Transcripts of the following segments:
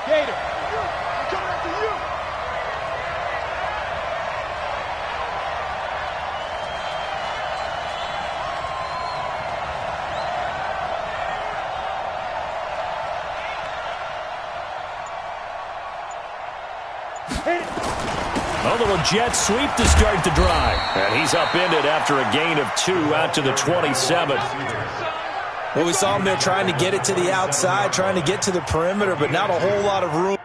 Gator. I'm coming after you. A little jet sweep to start the drive. And he's upended after a gain of 2 out to the 27. Well, we saw him there trying to get it to the outside, trying to get to the perimeter, but not a whole lot of room.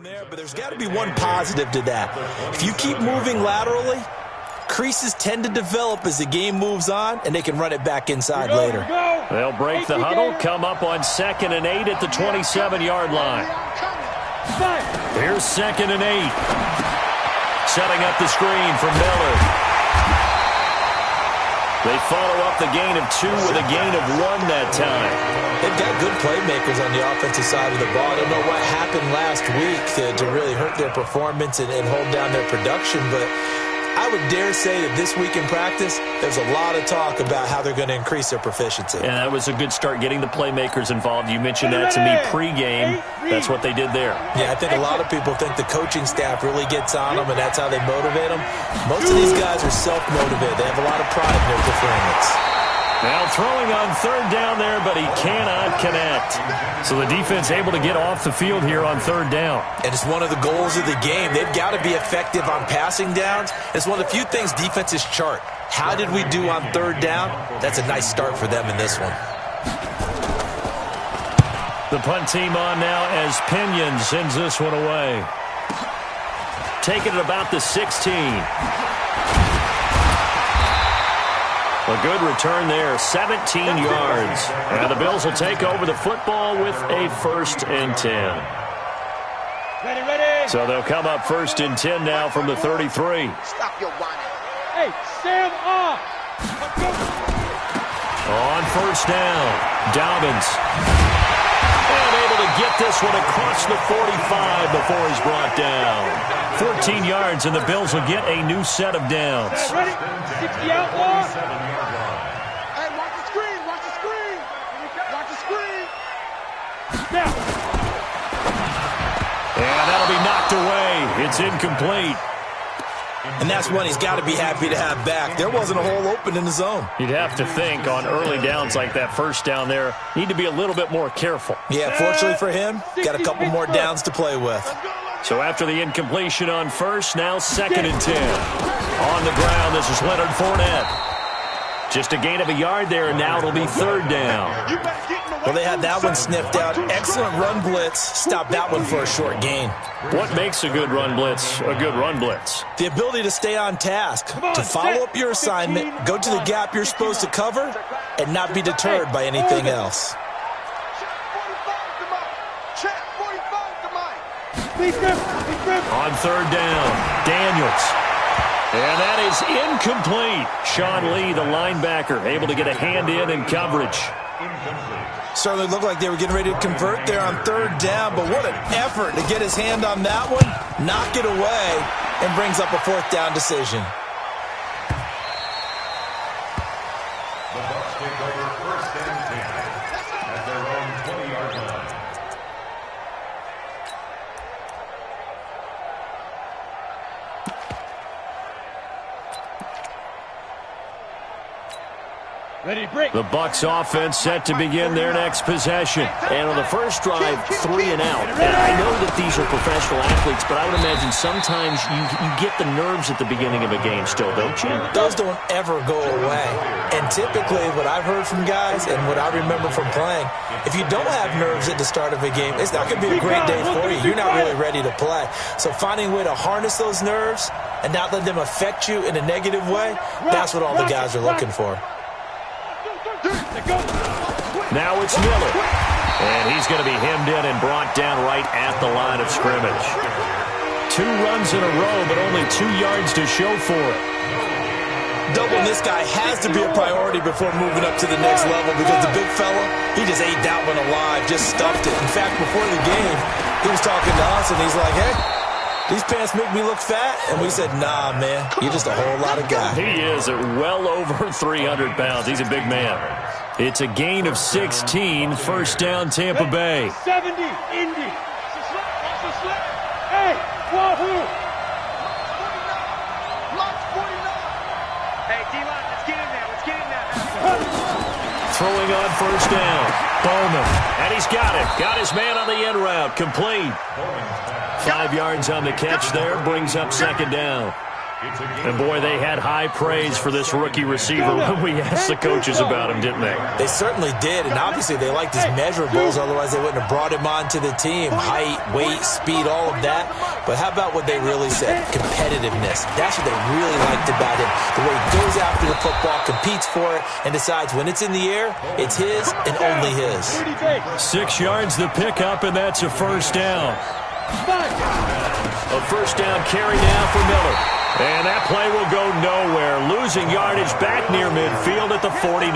There, but there's got to be one positive to that. If you keep moving laterally, creases tend to develop as the game moves on, and they can run it back inside later. They'll break the huddle, come up on 2nd and 8 at the 27-yard line. Here's 2nd and 8. Setting up the screen from Miller. They follow up the gain of 2 with a gain of 1 that time. They've got good playmakers on the offensive side of the ball. I don't know what happened last week to really hurt their performance and hold down their production, but I would dare say that this week in practice, there's a lot of talk about how they're going to increase their proficiency. And that was a good start getting the playmakers involved. You mentioned that to me pregame. That's what they did there. Yeah, I think a lot of people think the coaching staff really gets on them, and that's how they motivate them. Most of these guys are self-motivated. They have a lot of pride in their performance. Now throwing on 3rd down there, but he cannot connect. So the defense able to get off the field here on 3rd down. And it's one of the goals of the game. They've got to be effective on passing downs. It's one of the few things defenses chart. How did we do on 3rd down? That's a nice start for them in this one. The punt team on now as Pinion sends this one away. Taking it about the 16. A good return there, 17 yards. And the Bills will take over the football with a 1st and 10. Ready. So they'll come up 1st and 10 now from the 33. Stop your whining. Hey, Sam off. On 1st down, Dobbins. And able to get this one across the 45 before he's brought down. 14 yards, and the Bills will get a new set of downs. Ready? 60 outlaw. Hey, watch the screen. Watch the screen. Watch the screen. Now. And that'll be knocked away. It's incomplete. And that's one he's got to be happy to have back. There wasn't a hole open in the zone. You'd have to think on early downs like that 1st down there, need to be a little bit more careful. Yeah, fortunately for him, got a couple more downs to play with. So after the incompletion on 1st, now 2nd and 10. On the ground, this is Leonard Fournette. Just a gain of a yard there, and now it'll be 3rd down. Well, they had that one sniffed out. Excellent run blitz. Stopped that one for a short gain. What makes a good run blitz a good run blitz? The ability to stay on task, to follow up your assignment, go to the gap you're supposed to cover, and not be deterred by anything else. On 3rd down, Daniels. And that is incomplete. Sean Lee, the linebacker, able to get a hand in coverage. Certainly looked like they were getting ready to convert there on 3rd down, but what an effort to get his hand on that one, knock it away, and brings up a 4th down decision. The Bucs take over 1st and 10 at their own 20-yard line. Ready, break. The Bucs offense set to begin their next possession. And on the first drive, 3 and out. And I know that these are professional athletes, but I would imagine sometimes you get the nerves at the beginning of a game still, don't you? Those don't ever go away. And typically what I've heard from guys and what I remember from playing, if you don't have nerves at the start of a game, it's not going to be a great day for you. You're not really ready to play. So finding a way to harness those nerves and not let them affect you in a negative way, that's what all the guys are looking for. Now it's Miller. And he's going to be hemmed in and brought down right at the line of scrimmage. 2 runs in a row, but only 2 yards to show for it. Doubling this guy has to be a priority before moving up to the next level because the big fella, he just ate that one alive, just stuffed it. In fact, before the game, he was talking to us, and he's like, hey, these pants make me look fat. And we said, nah, man, you're just a whole lot of guy. He is at well over 300 pounds. He's a big man. It's a gain of 16, first down Tampa Bay. 70, Indy. Hey, Wahoo. Hey, D-line, let's get in there. Let's get in there. Throwing on first down. Bowman. And he's got it. Got his man on the end route. Complete. 5 yards on the catch there. Brings up second down. And, boy, they had high praise for this rookie receiver when we asked the coaches about him, didn't they? They certainly did, and obviously they liked his measurables. Otherwise, they wouldn't have brought him onto the team. Height, weight, speed, all of that. But how about what they really said? Competitiveness. That's what they really liked about him. The way he goes after the football, competes for it, and decides when it's in the air, it's his and only his. 6 yards the pickup, and that's a first down. A first down carry now for Miller. And that play will go nowhere. Losing yardage back near midfield at the 49.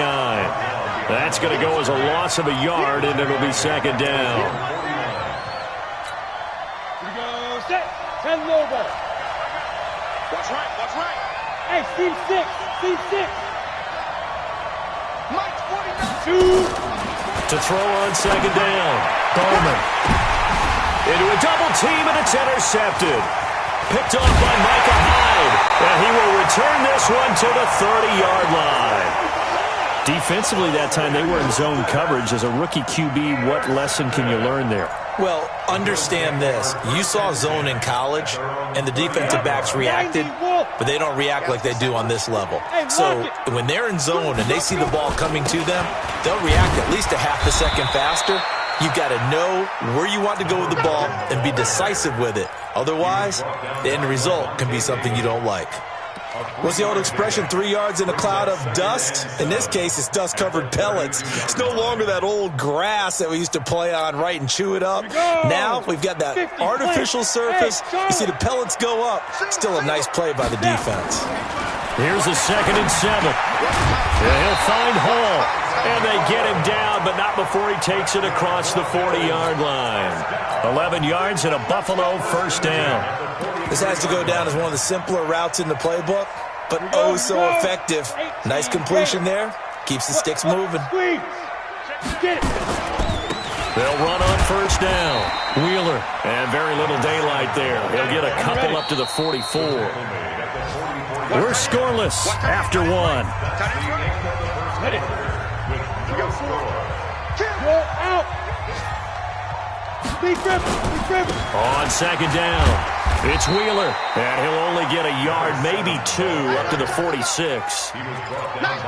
That's going to go as a loss of a yard, and it'll be second down. Here we go. Set. 10 over. Watch right. Watch right. Hey, C6. C6. Mike 49. 2. To throw on second down. Bowman. Into a double team, and it's intercepted. Picked off by Micah Hyde. And he will return this one to the 30-yard line. Defensively that time, they were in zone coverage. As a rookie QB, what lesson can you learn there? Well, understand this. You saw zone in college, and the defensive backs reacted, but they don't react like they do on this level. So when they're in zone and they see the ball coming to them, they'll react at least a half a second faster. You've got to know where you want to go with the ball and be decisive with it. Otherwise, the end result can be something you don't like. What's the old expression, 3 yards in a cloud of dust? In this case, it's dust-covered pellets. It's no longer that old grass that we used to play on, right, and chew it up. Now we've got that artificial surface. You see the pellets go up. Still a nice play by the defense. Here's a 2nd and 7. Yeah, he'll find Hall. And they get him down, but not before he takes it across the 40-yard line. 11 yards and a Buffalo first down. This has to go down as one of the simpler routes in the playbook, but oh so effective. Nice completion there. Keeps the sticks moving. They'll run on first down. Wheeler, and very little daylight there. He'll get a couple up to the 44. We're scoreless after 1. On second down, it's Wheeler, and he'll only get a yard, maybe 2, up to the 46.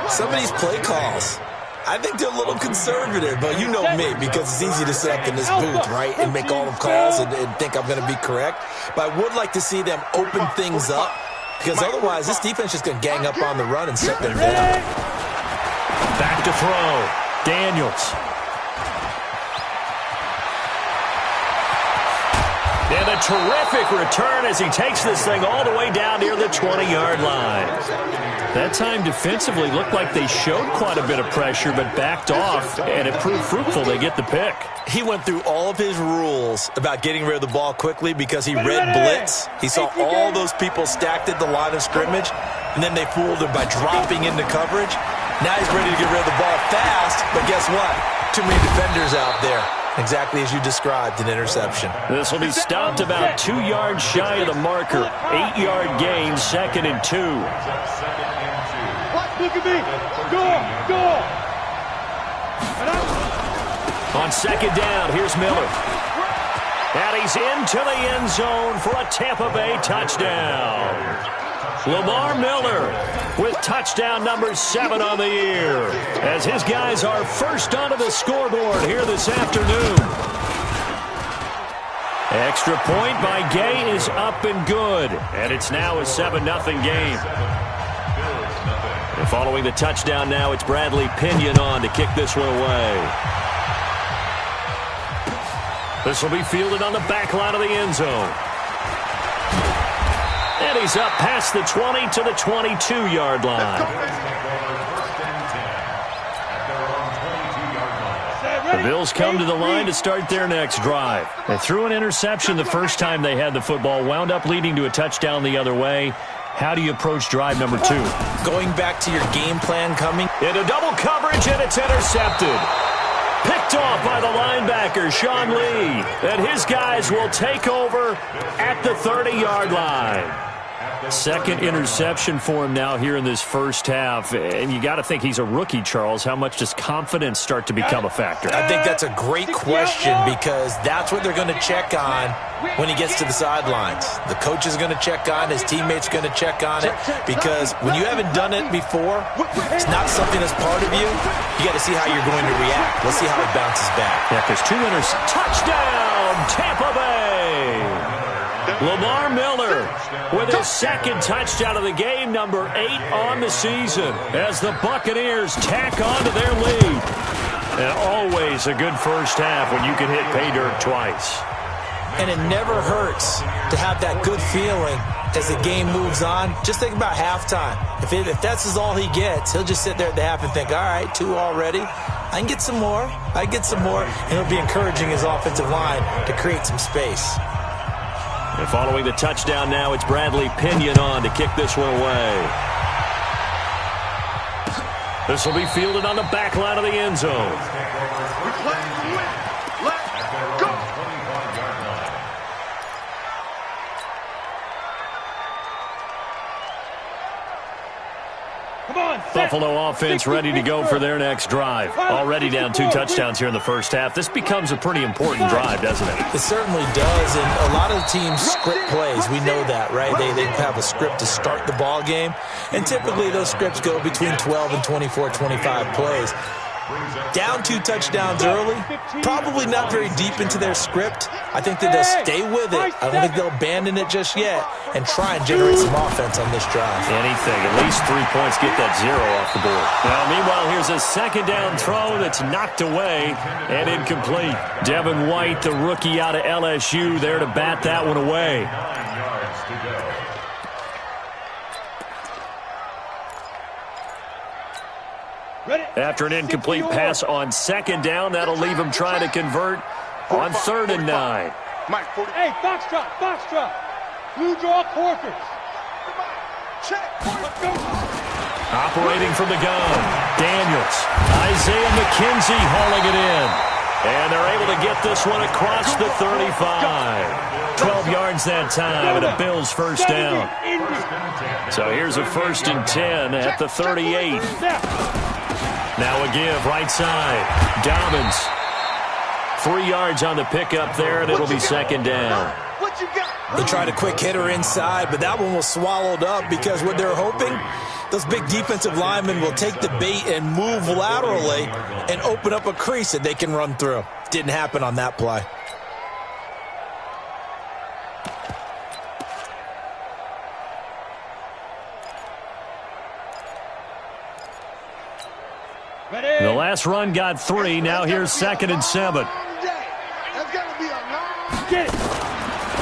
Some of these play calls, I think they're a little conservative, but you know me, because it's easy to sit up in this booth, right, and make all the calls and think I'm going to be correct. But I would like to see them open things up, because otherwise this defense is going to gang up on the run and shut them down. Back to throw, Daniels. And a terrific return as he takes this thing all the way down near the 20-yard line. That time defensively looked like they showed quite a bit of pressure but backed off, and it proved fruitful. They get the pick. He went through all of his rules about getting rid of the ball quickly because he read blitz. He saw all those people stacked at the line of scrimmage, and then they fooled him by dropping into coverage. Now he's ready to get rid of the ball fast, but guess what? Too many defenders out there. Exactly as you described, an interception. This will be stopped about 2 yards shy of the marker. 8-yard gain, 2nd and 2. Look at me. Go. On second down, here's Miller. And he's into the end zone for a Tampa Bay touchdown. Lamar Miller with touchdown number 7 on the year, as his guys are first onto the scoreboard here this afternoon. Extra point by Gay is up and good, and it's now a 7-0 game. And following the touchdown now, it's Bradley Pinion on to kick this one away. This will be fielded on the back line of the end zone. And he's up past the 20 to the 22-yard line. The Bills come to the line to start their next drive. They threw an interception the first time they had the football, wound up leading to a touchdown the other way. How do you approach drive number 2? Going back to your game plan coming. Into double coverage, and it's intercepted. Picked off by the linebacker, Sean Lee. And his guys will take over at the 30-yard line. Second interception for him now here in this first half. And you got to think he's a rookie, Charles. How much does confidence start to become a factor? I think that's a great question because that's what they're going to check on when he gets to the sidelines. The coach is going to check on, his teammates are going to check on it because when you haven't done it before, it's not something that's part of you. You got to see how you're going to react. Let's see how it bounces back. Yeah, because 2 touchdown, Tampa Bay. Lamar Miller with his second touchdown of the game, number 8 on the season, as the Buccaneers tack on to their lead. And always a good first half when you can hit pay dirt twice. And it never hurts to have that good feeling as the game moves on. Just think about halftime. If that's all he gets, he'll just sit there at the half and think, all right, 2 already. I can get some more. And he'll be encouraging his offensive line to create some space. And following the touchdown now, it's Bradley Pinion on to kick this one away. This will be fielded on the back line of the end zone. Buffalo offense ready to go for their next drive. Already down 2 touchdowns here in the first half. This becomes a pretty important drive, doesn't it? It certainly does, and a lot of the teams script plays. We know that, right? They have a script to start the ball game, and typically those scripts go between 12 and 24, 25 plays. Down 2 touchdowns early, probably not very deep into their script. I think that they'll stay with it. I don't think they'll abandon it just yet and try and generate some offense on this drive. Anything, at least 3 points, get that 0 off the board. Now, meanwhile, here's a second down throw that's knocked away and incomplete. Devin White, the rookie out of LSU, there to bat that one away. After an incomplete pass on second down, that'll leave him trying to convert on 3rd and 9. Hey, Foxtrot. Blue draw quarters. Operating from the gun, Daniels. Isaiah McKenzie hauling it in. And they're able to get this one across the 35. 12 yards that time, and a Bills first down. So here's a 1st and 10 at the 38. Now a give, right side. Dobbins. 3 yards on the pickup there, and it'll be 2nd down. They tried a quick hitter inside, but that one was swallowed up because what they're hoping, those big defensive linemen will take the bait and move laterally and open up a crease that they can run through. Didn't happen on that play. The last run got 3. Now here's 2nd and 7.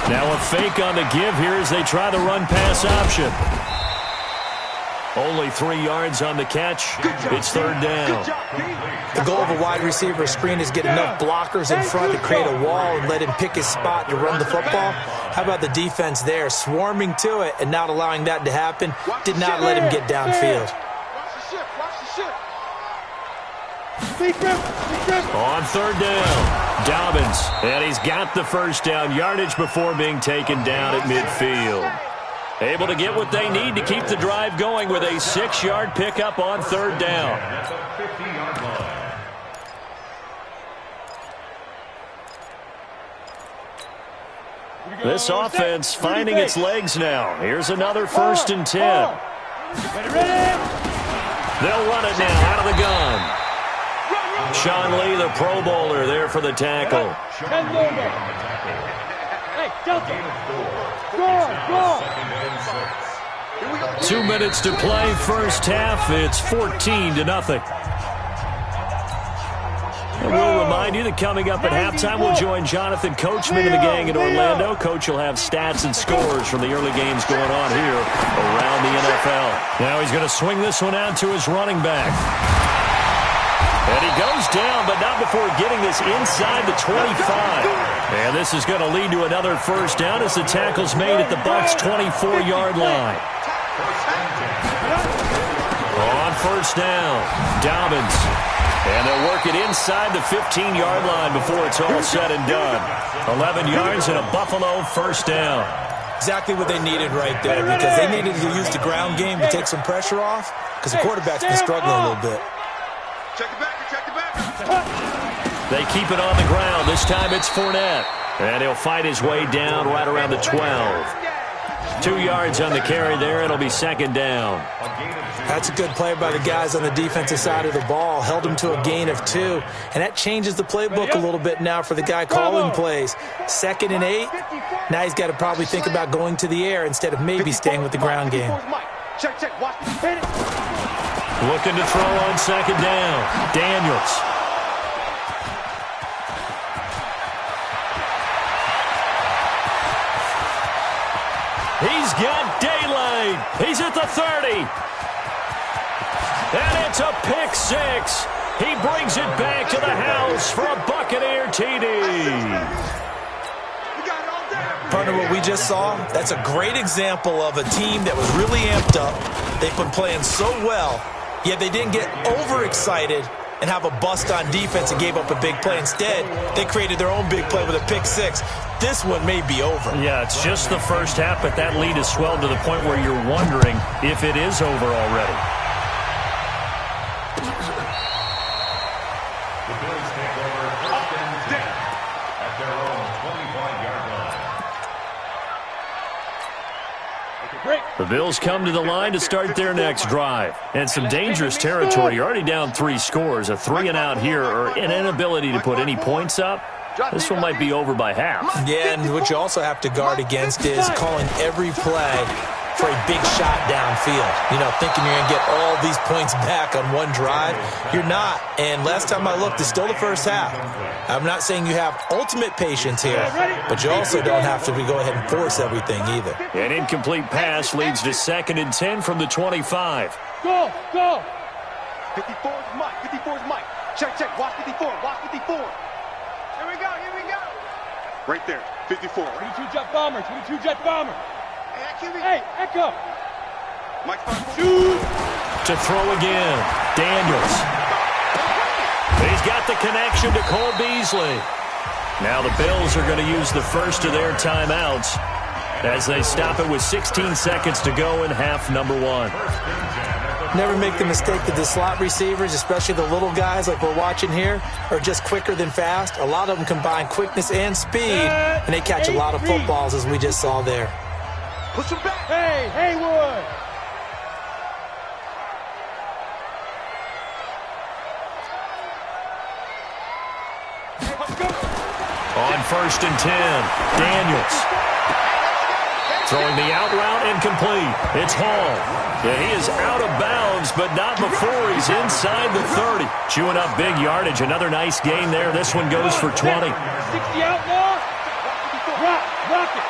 Now a fake on the give here as they try the run-pass option. Only 3 yards on the catch. It's 3rd down. The goal of a wide receiver screen is get enough blockers in front to create a wall and let him pick his spot to run the football. How about the defense there, swarming to it and not allowing that to happen? Did not let him get downfield. On 3rd down, Dobbins, and he's got the first down yardage before being taken down at midfield. Able to get what they need to keep the drive going with a 6-yard pickup on 3rd down. This offense finding its legs now. Here's another 1st and 10. They'll run it now out of the gun. Sean Lee, the Pro Bowler, there for the tackle. Hey, Delta. Go. 2 minutes to play, first half. It's 14-0. And we'll remind you that coming up at halftime, we'll join Jonathan Coachman and the gang in Orlando. Coach will have stats and scores from the early games going on here around the NFL. Now he's going to swing this one out to his running back. And he goes down, but not before getting this inside the 25. And this is going to lead to another first down as the tackle's made at the Bucs' 24-yard line. On first down, Dobbins. And they'll work it inside the 15-yard line before it's all said and done. 11 yards and a Buffalo first down. Exactly what they needed right there, because they needed to use the ground game to take some pressure off, because the quarterback's been struggling a little bit. Check it back. They keep it on the ground. This time it's Fournette. And he'll fight his way down right around the 12. 2 yards on the carry there. It'll be second down. That's a good play by the guys on the defensive side of the ball. Held him to a gain of 2. And that changes the playbook a little bit now for the guy calling plays. 2nd and 8. Now he's got to probably think about going to the air instead of maybe staying with the ground game. Looking to throw on second down. Daniels. He's got daylight. He's at the 30. And it's a pick 6. He brings it back to the house for a Buccaneer TD. Partner, what we just saw, that's a great example of a team that was really amped up. They've been playing so well, yet they didn't get overexcited and have a bust on defense and gave up a big play. Instead, they created their own big play with a pick 6. This one may be over. Yeah, it's just the first half, but that lead has swelled to the point where you're wondering if it is over already. The Bills take over first and 10 at their own 25-yard line. The Bills come to the line to start their next drive. And some dangerous territory. You're already down 3 scores. A 3-and-out here or an inability to put any points up. This one might be over by half. Yeah, and what you also have to guard against is calling every play for a big shot downfield. You know, thinking you're going to get all these points back on one drive. You're not. And last time I looked, it's still the first half. I'm not saying you have ultimate patience here, but you also don't have to go ahead and force everything either. An incomplete pass leads to 2nd and 10 from the 25. Go. 54 is Mike. 54 is Mike. Check. Watch 54. Watch 54. Here we go. Right there. 54. 22 jet bomber. Hey, Echo. Mike, shoot. To throw again. Daniels. He's got the connection to Cole Beasley. Now the Bills are going to use the first of their timeouts as they stop it with 16 seconds to go in half number 1. Never make the mistake that the slot receivers, especially the little guys like we're watching here, are just quicker than fast. A lot of them combine quickness and speed, and they catch a lot of footballs, as we just saw there. Push him back. Hey, Haywood. On 1st and 10, Daniels. Throwing the out route incomplete. It's Hall. Yeah, he is out of bounds, but not before he's inside the 30. Chewing up big yardage. Another nice gain there. This one goes for 20. 60 outlaw. Rock it.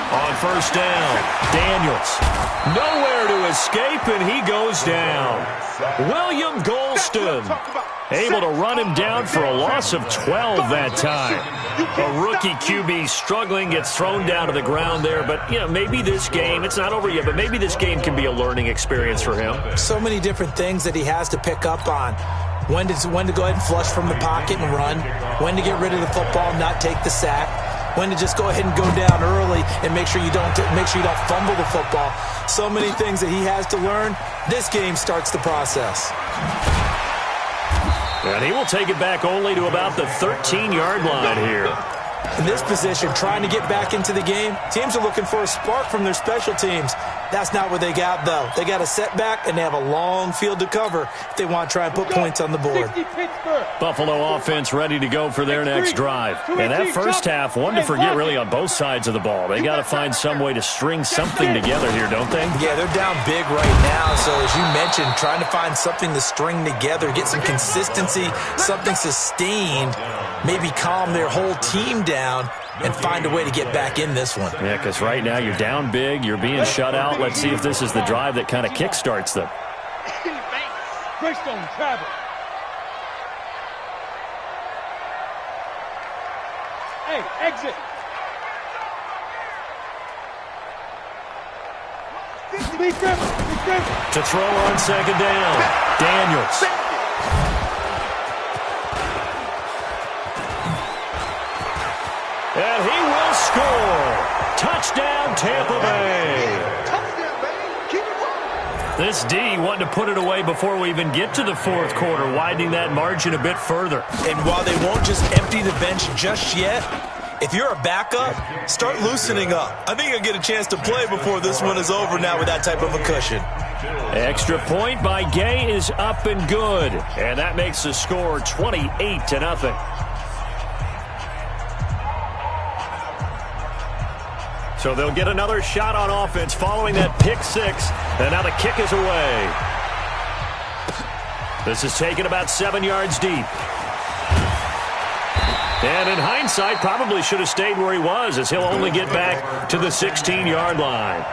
On first down, Daniels. Nowhere to escape, and he goes down. William Golston able to run him down for a loss of 12 that time. A rookie QB struggling, gets thrown down to the ground there. But, you know, maybe this game, it's not over yet, but maybe this game can be a learning experience for him. So many different things that he has to pick up on. When to go ahead and flush from the pocket and run. When to get rid of the football and not take the sack. When to just go ahead and go down early and make sure you don't fumble the football. So many things that he has to learn. This game starts the process. And he will take it back only to about the 13-yard line here. In this position, trying to get back into the game, teams are looking for a spark from their special teams. That's not what they got, though. They got a setback, and they have a long field to cover if they want to try and put points on the board. Buffalo offense ready to go for their next drive. And that first half, one to forget really on both sides of the ball. They got to find some way to string something together here, don't they? Yeah, they're down big right now. So as you mentioned, trying to find something to string together, get some consistency, something sustained, maybe calm their whole team down and find a way to get back in this one. Yeah, because right now you're down big, you're being shut out. Let's see if this is the drive that kind of kickstarts them. Greystone travel. Hey, exit. To throw on second down, Daniels. And he will score. Touchdown, Tampa Bay. This D wanting to put it away before we even get to the fourth quarter, widening that margin a bit further. And while they won't just empty the bench just yet, if you're a backup, start loosening up. I think you'll get a chance to play before this one is over now with that type of a cushion. Extra point by Gay is up and good. And that makes the score 28-0. So they'll get another shot on offense following that pick six. And now the kick is away. This is taken about 7 yards deep. And in hindsight, probably should have stayed where he was, as he'll only get back to the 16-yard line.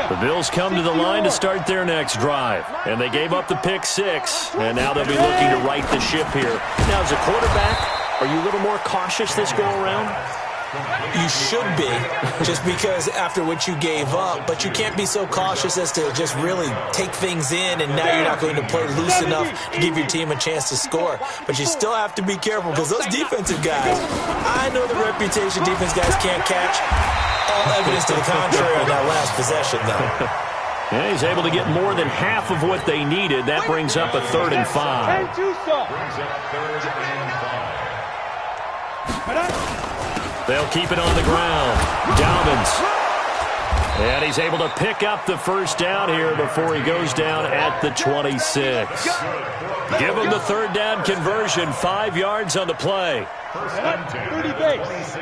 The Bills come to the line to start their next drive. And they gave up the pick six. And now they'll be looking to right the ship here. Now, as a quarterback, are you a little more cautious this go-around? You should be, just because after what you gave up, but you can't be so cautious as to just really take things in, and now you're not going to play loose enough to give your team a chance to score. But you still have to be careful, because those defensive guys, I know the reputation defense guys can't catch. All evidence to the contrary on that last possession, though. Yeah, he's able to get more than half of what they needed. That brings up a 3rd and 5. They'll keep it on the ground. Dobbins. And he's able to pick up the first down here before he goes down at the 26. Give him the 3rd down conversion. 5 yards on the play. 30 base.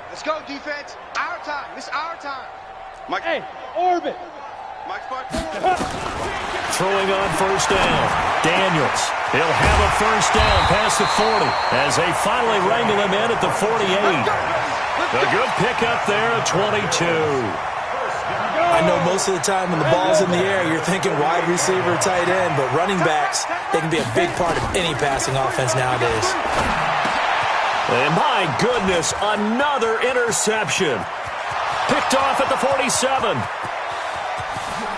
Let's go, defense. Our time. This is our time. Mike. Hey, orbit. Mike Spark. Throwing on first down. Daniels. He'll have a first down past the 40 as they finally wrangle him in at the 48. A good pickup there at 22. I know most of the time when the ball's in the air, you're thinking wide receiver, tight end, but running backs, they can be a big part of any passing offense nowadays. And my goodness, another interception. Picked off at the 47.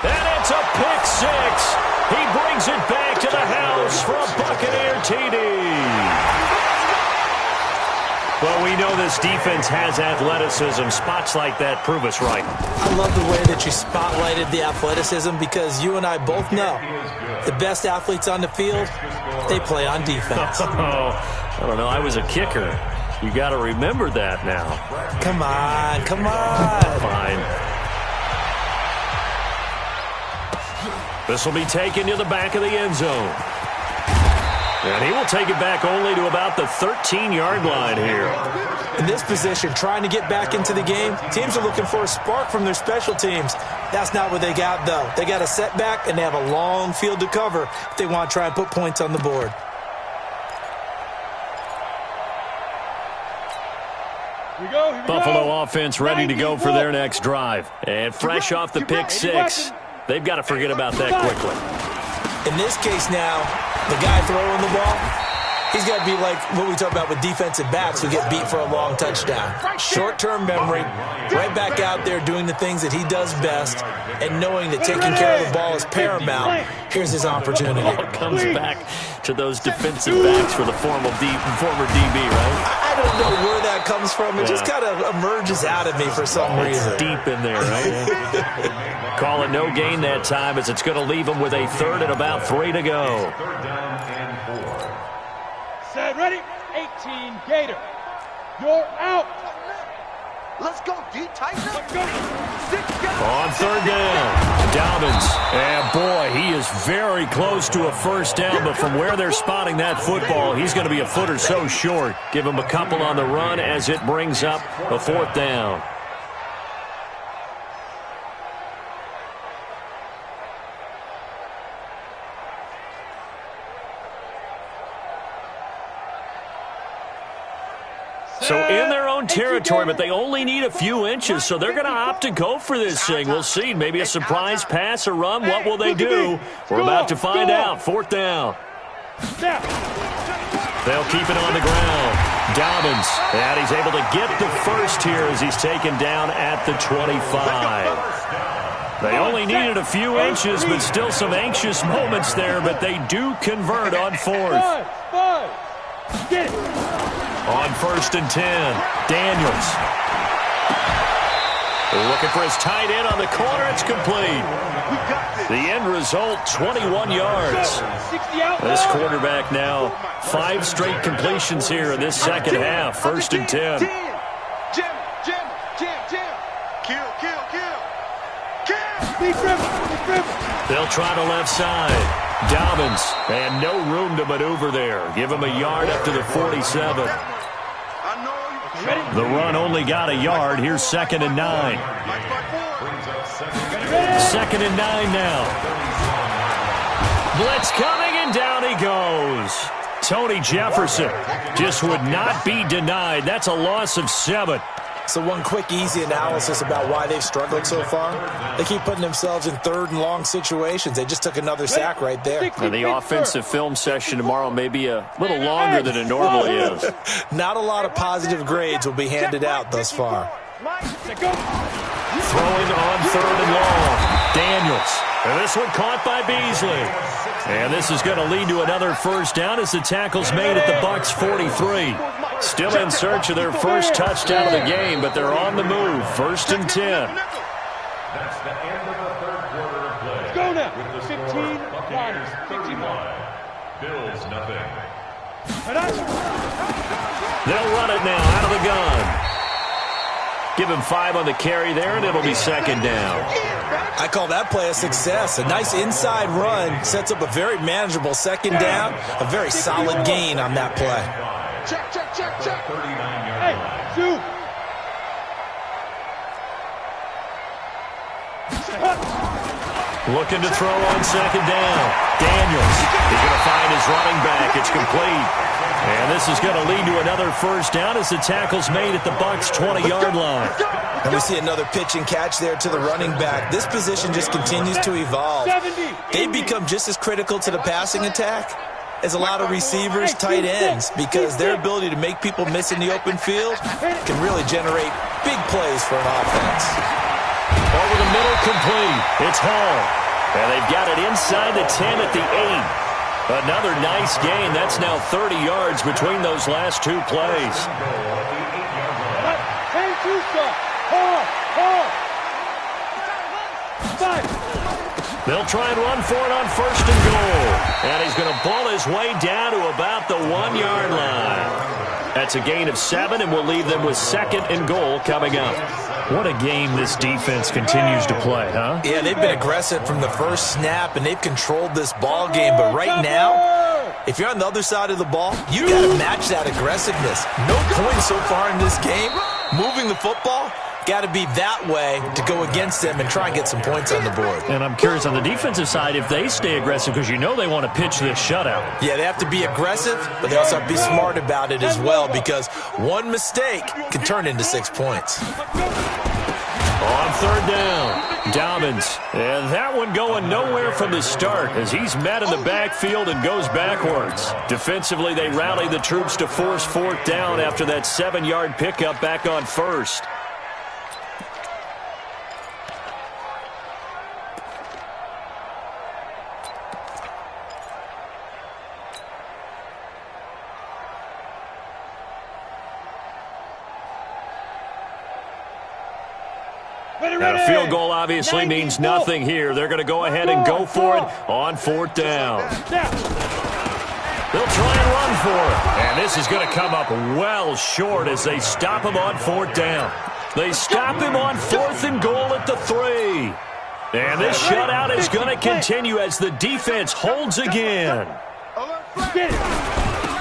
And it's a pick six. He brings it back to the house for a Buccaneer TD. Well, we know this defense has athleticism. Spots like that prove us right. I love the way that you spotlighted the athleticism, because you and I both know the best athletes on the field, they play on defense. Oh, I don't know. I was a kicker. You got to remember that now. Come on, come on. Fine. This will be taken to the back of the end zone. And he will take it back only to about the 13-yard line here. In this position, trying to get back into the game, teams are looking for a spark from their special teams. That's not what they got, though. They got a setback, and they have a long field to cover if they want to try and put points on the board. Buffalo offense ready to go for their next drive. And fresh off the pick six, they've got to forget about that quickly. In this case now, the guy throwing the ball, he's got to be like what we talk about with defensive backs who get beat for a long touchdown. Short-term memory, right back out there doing the things that he does best, and knowing that taking care of the ball is paramount. Here's his opportunity. It all comes back to those defensive backs for the former DB, right? I don't know where that comes from. It just kind of emerges out of me for some reason. It's deep in there, right? Call it no gain that time, as it's going to leave him with a 3rd and about 3 to go. Gator, you're out. Let's go, D. Tighten up. On third down, Dobbins. And boy, he is very close to a first down, but from where they're spotting that football, he's going to be a foot or so short. Give him a couple on the run as it brings up a fourth down. So in their own territory, but they only need a few inches, so they're going to opt to go for this thing. We'll see. Maybe a surprise pass or run. What will they do? We're about to find out. Fourth down. They'll keep it on the ground. Dobbins, and he's able to get the first here as he's taken down at the 25. They only needed a few inches, but still some anxious moments there, but they do convert on fourth. Get it. On first and 10, Daniels. Looking for his tight end on the corner. It's complete. The end result, 21 yards. This quarterback now, 5 straight completions here in this second half. First and 10. Jim. Kill. They'll try the left side. Dobbins, and no room to maneuver there. Give him a yard up to the 47. The run only got a yard. Here's second and 9. Second and 9 now. Blitz coming, and down he goes. Tony Jefferson just would not be denied. That's a loss of 7. So one quick, easy analysis about why they've struggled so far. They keep putting themselves in third and long situations. They just took another sack right there. And the offensive film session tomorrow may be a little longer than it normally is. Not a lot of positive grades will be handed out thus far. Throwing on third and long. Daniels. And this one caught by Beasley. And this is going to lead to another first down as the tackle's made at the Bucs 43. Still in search of their first touchdown of the game, but they're on the move. First and 10. That's the end of the third quarter of play. Go now. With the 15, score, Buccaneers 51. 31, Bills nothing. They'll run it now out of the gun. Give him 5 on the carry there, and it'll be second down. I call that play a success. A nice inside run sets up a very manageable second down. A very solid gain on that play. Check. 39-yard Hey, shoot. Looking to throw on second down. Daniels is going to find his running back. It's complete. And this is going to lead to another first down as the tackle's made at the Bucs 20-yard line. And we see another pitch and catch there to the running back. This position just continues to evolve. They become just as critical to the passing attack as a lot of receivers, tight ends, because their ability to make people miss in the open field can really generate big plays for an offense. Over the middle, complete. It's Hall. And they've got it inside the 10 at the 8. Another nice gain. That's now 30 yards between those last 2 plays. They'll try and run for it on first and goal. And he's going to ball his way down to about the 1-yard line. That's a gain of 7, and we'll leave them with second and goal coming up. What a game this defense continues to play, huh? Yeah, they've been aggressive from the first snap, and they've controlled this ball game. But right now, if you're on the other side of the ball, you got to match that aggressiveness. No points so far in this game. Moving the football, got to be that way to go against them and try and get some points on the board. And I'm curious on the defensive side if they stay aggressive, because you know they want to pitch this shutout. Yeah, they have to be aggressive, but they also have to be smart about it as well, because one mistake can turn into 6 points. On third down, Dobbins. And that one going nowhere from the start as he's met in the backfield and goes backwards. Defensively, they rally the troops to force fourth down after that 7-yard pickup back on first. Now, a field goal obviously means nothing here. They're going to go ahead and go for it on fourth down. They'll try and run for it. And this is going to come up well short as they stop him on 4th down. They stop him on 4th and goal at the 3. And this shutout is going to continue as the defense holds again.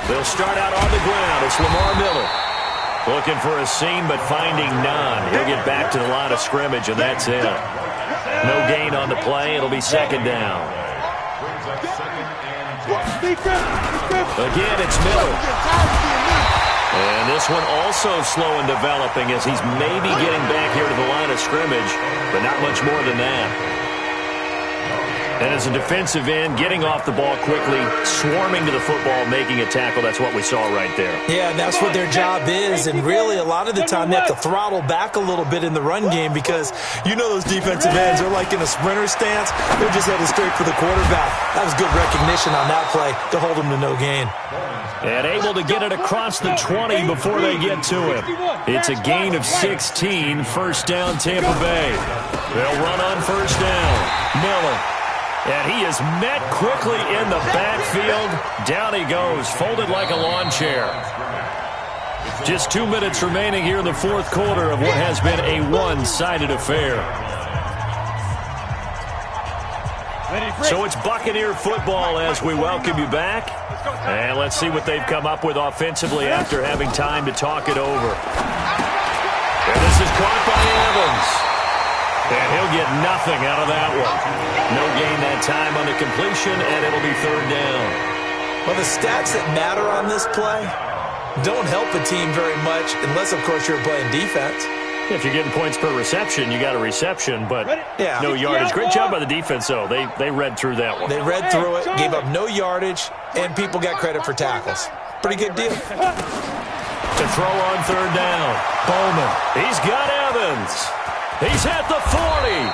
They'll start out on the ground. It's Lamar Miller. Looking for a seam, but finding none. He'll get back to the line of scrimmage, and that's it. No gain on the play. It'll be 2nd down. Again, it's Miller. And this one also slow in developing as he's maybe getting back here to the line of scrimmage, but not much more than that. And as a defensive end, getting off the ball quickly, swarming to the football, making a tackle, that's what we saw right there. Yeah, that's what their job is. And really, a lot of the time, they have to throttle back a little bit in the run game because you know those defensive ends are like in a sprinter stance. They're just headed straight for the quarterback. That was good recognition on that play to hold them to no gain. And able to get it across the 20 before they get to him. It's a gain of 16, 1st down Tampa Bay. They'll run on 1st down. Miller. And he is met quickly in the backfield. Down he goes, folded like a lawn chair. Just 2 minutes remaining here in the 4th quarter of what has been a one-sided affair. So it's Buccaneer football as we welcome you back. And let's see what they've come up with offensively after having time to talk it over. And this is caught by Evans. And he'll get nothing out of that one. No gain that time on the completion, and it'll be 3rd down. Well, the stats that matter on this play don't help a team very much unless, of course, you're playing defense. If you're getting points per reception, you got a reception, but no yardage. Great job by the defense, though. They read through that one. They read through it, gave up no yardage, and people got credit for tackles. Pretty good deal. To throw on 3rd down. Bowman. He's got Evans. He's at the 40.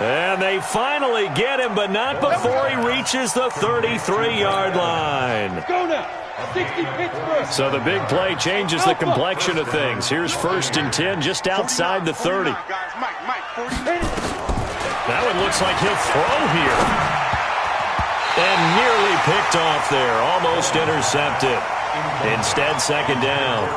And they finally get him, but not before he reaches the 33-yard line. Go now. 60 Pittsburgh. So the big play changes the complexion of things. Here's 1st and 10 just outside the 30. That one looks like he'll throw here. And nearly picked off there. Almost intercepted. Instead, 2nd down.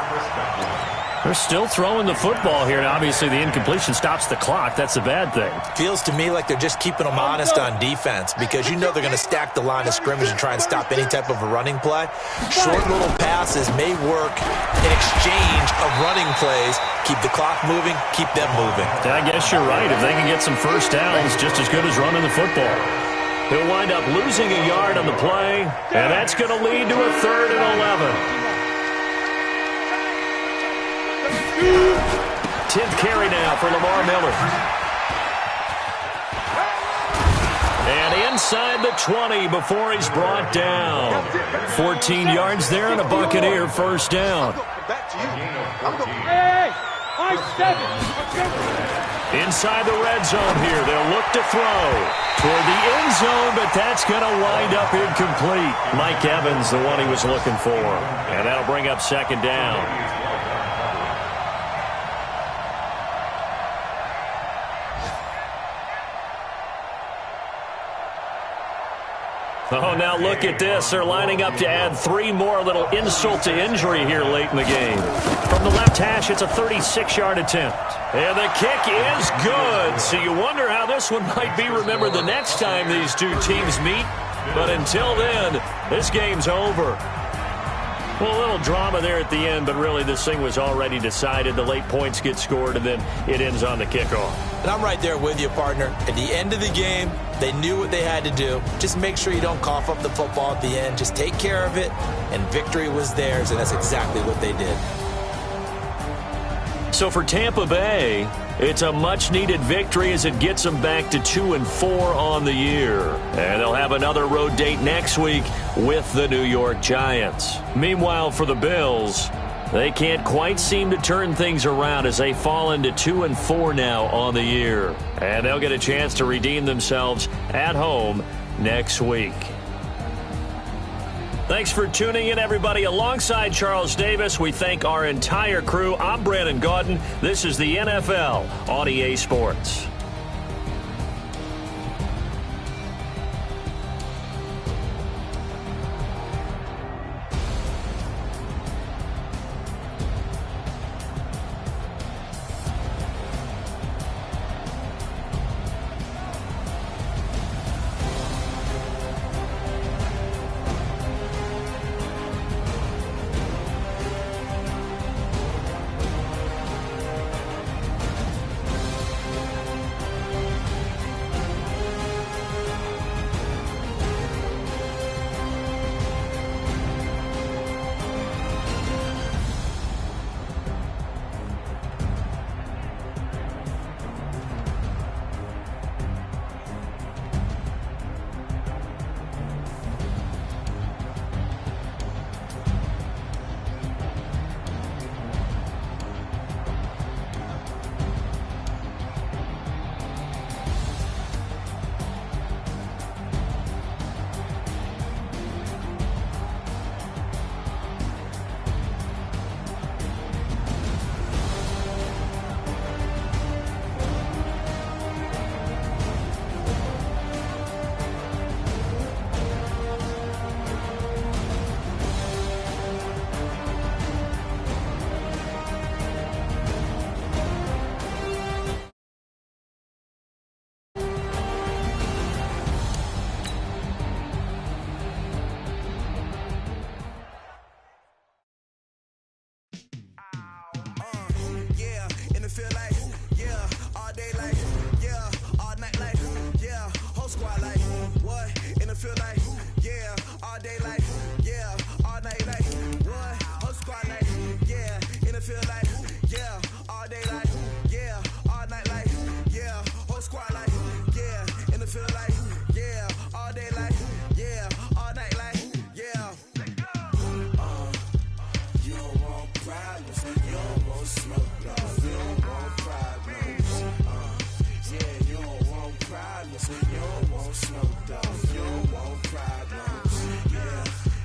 They're still throwing the football here, and obviously the incompletion stops the clock. That's a bad thing. Feels to me like they're just keeping them honest on defense because you know they're going to stack the line of scrimmage and try and stop any type of a running play. Short little passes may work in exchange of running plays. Keep the clock moving, keep them moving. I guess you're right. If they can get some 1st downs, just as good as running the football. He'll wind up losing a yard on the play, and that's going to lead to a 3rd and 11. 10th carry now for Lamar Miller. And inside the 20 before he's brought down. 14 yards there and a Buccaneer 1st down. Inside the red zone here. They'll look to throw toward the end zone, but that's going to wind up incomplete. Mike Evans, the one he was looking for. And that'll bring up 2nd down. Oh, now look at this. They're lining up to add 3 more, little insult to injury here late in the game. From the left hash, it's a 36-yard attempt. And the kick is good. So you wonder how this one might be remembered the next time these two teams meet. But until then, this game's over. Well, a little drama there at the end, but really this thing was already decided. The late points get scored, and then it ends on the kickoff. And I'm right there with you, partner. At the end of the game, they knew what they had to do. Just make sure you don't cough up the football at the end. Just take care of it, and victory was theirs, and that's exactly what they did. So for Tampa Bay, it's a much-needed victory as it gets them back to 2-4 on the year. And they'll have another road date next week with the New York Giants. Meanwhile, for the Bills, they can't quite seem to turn things around as they fall into 2-4 now on the year. And they'll get a chance to redeem themselves at home next week. Thanks for tuning in, everybody. Alongside Charles Davis, we thank our entire crew. I'm Brandon Gaudin. This is the NFL on EA Sports. feel like, yeah, all day like, yeah, all night like, yeah, whole squad like, what? In the feel like, yeah, all day like, yeah, all night like, what? Whole squad like, yeah, in the feel like, yeah, all day like, yeah, all night like, yeah, whole squad like, yeah, in the feel like, yeah, all day like, yeah, all night like, yeah. You don't want problems, you don't want smoke, dog. You don't want problems. Yeah, you don't want problems, you don't want smoke, dog. You don't want problems.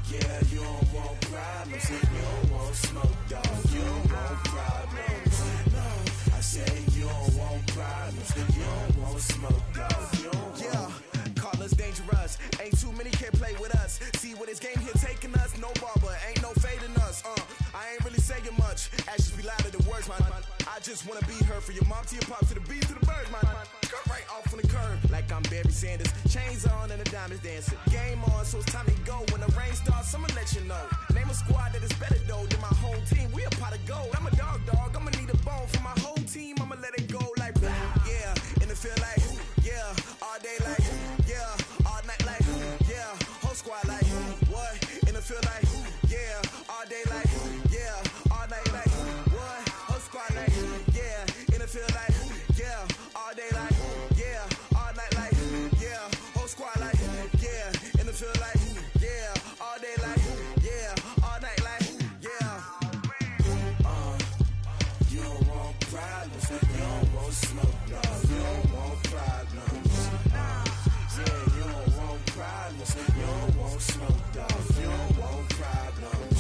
Yeah, you don't want problems, you don't want smoke, dog. You don't want problems. No, I say you don't want problems, you don't want smoke, dog. You don't want. Call us dangerous. Ain't too many can play with us. See where this game here taking us. No barber, ain't no fading us. I ain't really saying much. Actions be louder than words, man. I just wanna be heard from your mom to your pop to the beat to the birds, man. Cut right off on the curb like I'm Barry Sanders. Chains on and the diamonds dancing. Game on, so it's time to go. When the rain starts, I'ma let you know. Name a squad that is better though than my home team. We a pot of gold. I'm a dog. I'ma need a bone for my whole team. I'ma let it go like blah. Yeah, and it feel like yeah, all day like yeah, all night like yeah, whole squad like what? And it feel like yeah, all day like yeah, all night like what? Whole squad like yeah, and it feel like yeah, all day like yeah, all night like yeah, whole squad like yeah, and it feel like yeah, all day like yeah, all night like yeah. You don't want problems, you don't want smoke, dog. You don't want problems. Yeah, you don't want problems, you don't want smoke, dog. You don't want problems.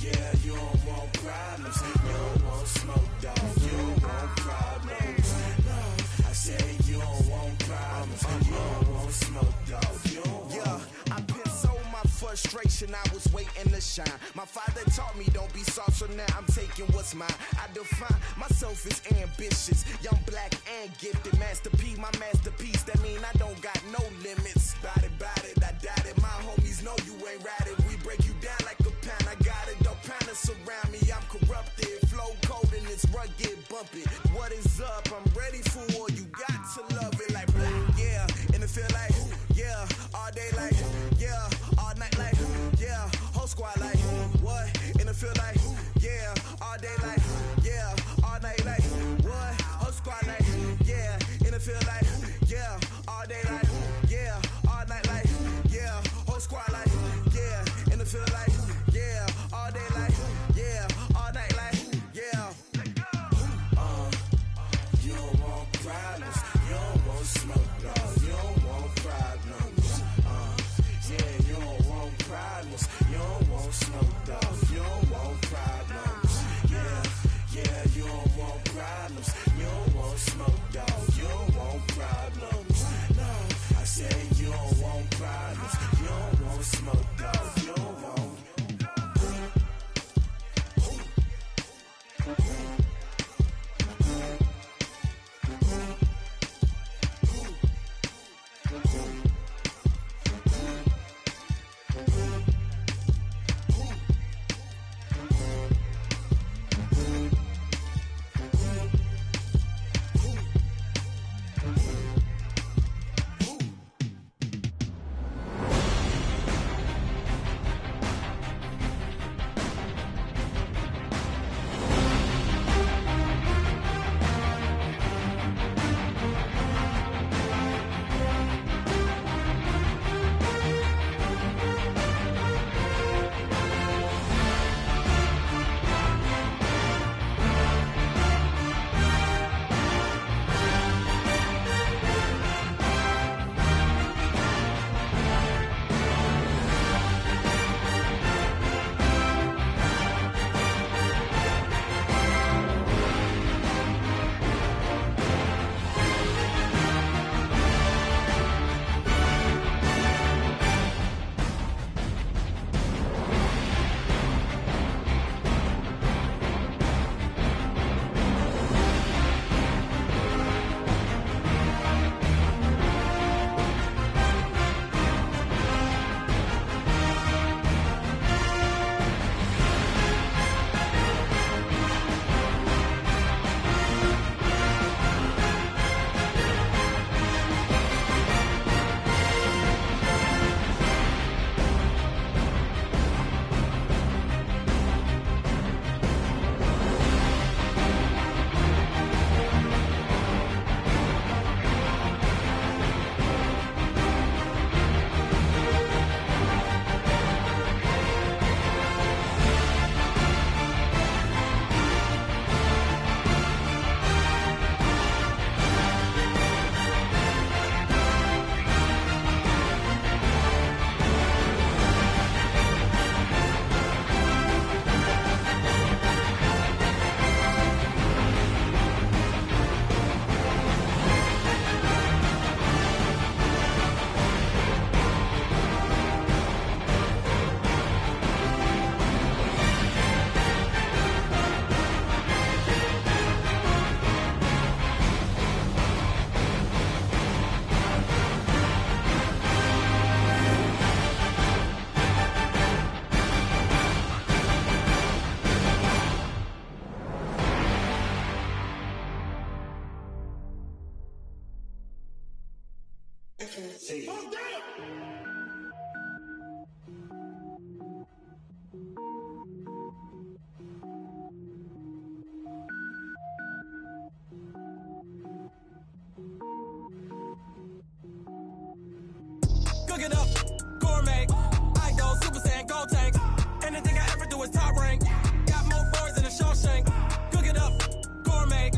Yeah, you don't want problems, you don't want smoke, dog. You don't want problems. No, I say you don't want problems, you don't want smoke, dog. You don't want. I've been so my frustration, I was waiting to shine. My father taught me don't be soft, so now I'm taking what's mine. I define myself as ambitious, young, black, and gifted. Master P, my masterpiece. That mean I don't got no limits. Bout it, I doubt it. My homies know you ain't ratted. We break you down like a pound. I got it, don't pound to surround me. I'm corrupted, flow cold and it's rugged, bumpy. What is up? I'm ready for war. You got to love it like blah. Yeah, and it feel like yeah, all day like yeah, all night like yeah, whole squad like what? And it feel like yeah, all day like yeah, all night like what? Whole squad like yeah, and it feel like yeah, all day like yeah, all night like yeah, whole squad like yeah, and it feel like yeah, all day like yeah, all night like yeah. You don't want problems, you don't want smoke, dog. You don't want problems. Yeah, you don't want problems, you don't want smoke, dog. You don't want problems. Yeah, you don't want problems, you don't want smoke, dog. You don't want problems. Cook it up, gourmet. I go Super Saiyan, gold tank. Anything I ever do is top rank. Got more boys than a Shawshank. Cook it up, gourmet.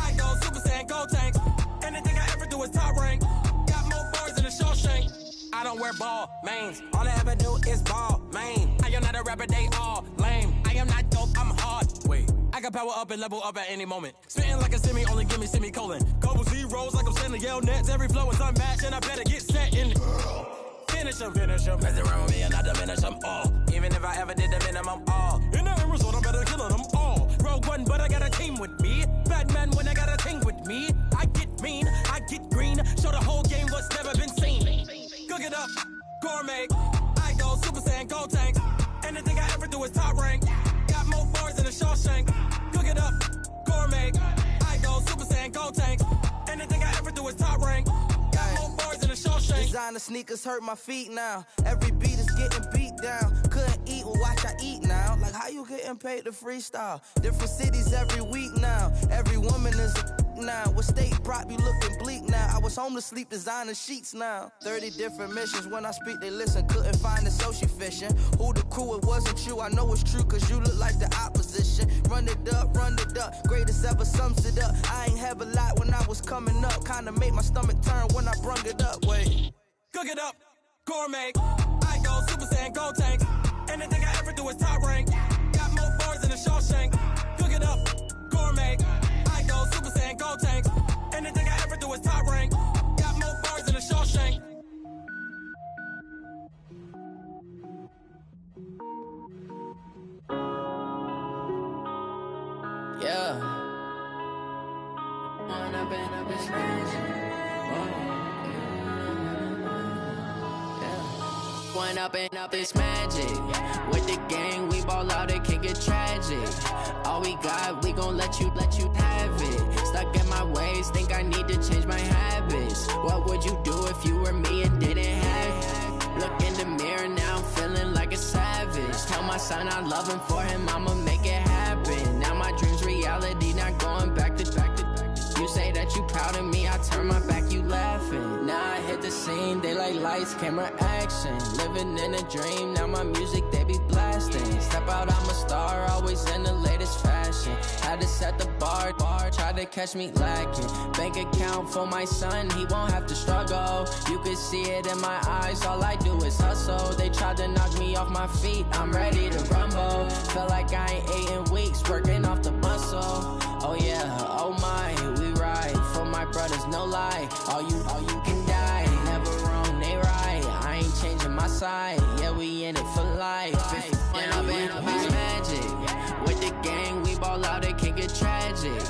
I go Super Saiyan, gold tank. Anything I ever do is top rank. Got more boys than a Shawshank. I don't wear ball mains. All I ever do is ball main. I am not a rapper, they all lame. I am not dope, I'm hard. Wait, I can power up and level up at any moment. Spitting like a semi, only give me semicolon. Couple zeros like I'm sending yell nets. Every flow is unmatched and I better get set in. Finish them. Mess around with me and I diminish them all. Even if I ever did the minimum all. In the end result, I'm better killing them all. Rogue one, but I got a team with me. Batman when I got a team with me. I get mean, I get green. Show the whole game what's never been seen. Cook it up, gourmet. I go Super Saiyan, gold tank. Anything I ever do is top rank. Got more bars than a Shawshank. Cook it up, gourmet. I go Super Saiyan, gold tank. Anything I ever do is top rank. Got more bars than a Shawshank. Designer sneakers hurt my feet now. Every beat is getting beat down. Couldn't eat, well watch I eat now. Like how you getting paid to freestyle? Different cities every week now. Every woman is a now. What state prop you looking bleak now? I was home to sleep designing sheets now. 30 different missions. When I speak they listen. Couldn't find it so she fishing. Who the crew? It wasn't you. I know it's true cause you look like the opposition. Run it up. Greatest ever sums it up. I ain't have a lot when I was coming up. Kinda made my stomach turn when I brung it up. Wait. Cook it up, gourmet. I go Super Saiyan, gold tank. Anything I ever do is top rank. Got more bars than a Shawshank. Cook it up, gourmet. I go Super Saiyan, gold tank. Anything I ever do is top rank. Got more bars than a Shawshank. Yeah. Wanna be a bitch One up and up is magic. With the gang, we ball out, it can get tragic. All we got, we gon' let you have it. Stuck in my ways, think I need to change my habits. What would you do if you were me and didn't have it? Look in the mirror now, I'm feeling like a savage. Tell my son I love him, for him I'ma make it happen. Now my dream's reality, not going back to. You say that you proud of me, I turn my back, you laughing. Now I hit the scene, they like lights, camera, action. Living in a dream, now my music, they be blasting. Step out, I'm a star, always in the latest fashion. Had to set the bar, try to catch me lacking. Bank account for my son, he won't have to struggle. You can see it in my eyes, all I do is hustle. They tried to knock me off my feet, I'm ready to rumble. Feel like I ain't ate in weeks, working off the muscle. Oh yeah, oh my, we ride for my brothers, no lie. All you can die, never wrong, they right. I ain't changing my side, yeah, we in it for life. When up and up is magic. With the gang, we ball out, it can get tragic.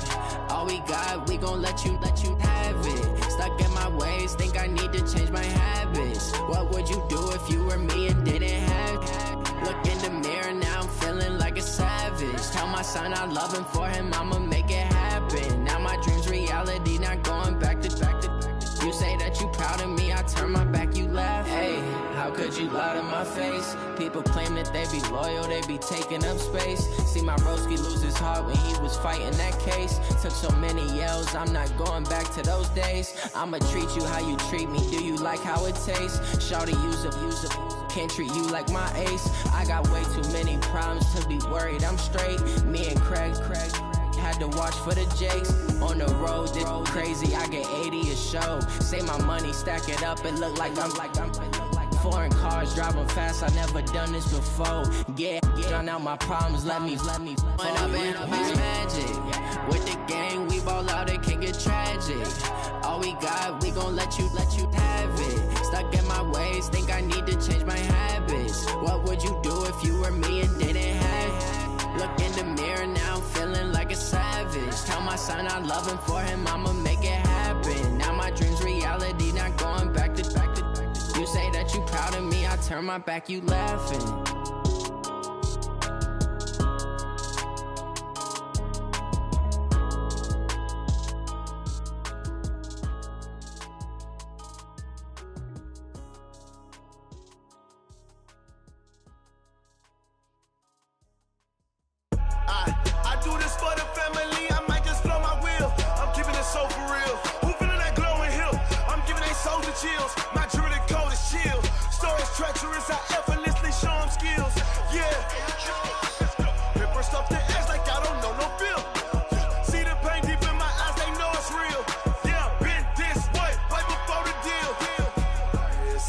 All we got, we gon' let you have it. Stuck in my ways, think I need to change my habits. What would you do if you were me and didn't have it? Look in the mirror now, I'm feeling like a savage. Tell my son I love him, for him I'ma make it happen. Now my dream's reality, not going back to. You say that you proud of me, I turn my back, you laugh. Hey, how could you lie to my face? People claim that they be loyal, they be taking up space. See my broski lose his heart when he was fighting that case. Took so many yells, I'm not going back to those days. I'ma treat you how you treat me, do you like how it tastes? Shawty, use up, can't treat you like my ace. I got way too many problems to be worried, I'm straight. Me and Craig had to watch for the Jakes. On the road, this crazy, I get 80 a show. Say my money, stack it up, it look like I'm foreign cars, driving fast, I never done this before. Get drown out my problems, let me When up and up is magic. With the gang, we ball out, it can get tragic. All we got, we gon' let you have it. Stuck in my ways, think I need to change my habits. What would you do if you were me and didn't have it? Look in the mirror now, I'm feeling like a savage. Tell my son I love him, for him I'ma make it happen. Now my dream's reality, not going back to. You say that you proud of me, I turn my back, you laughing.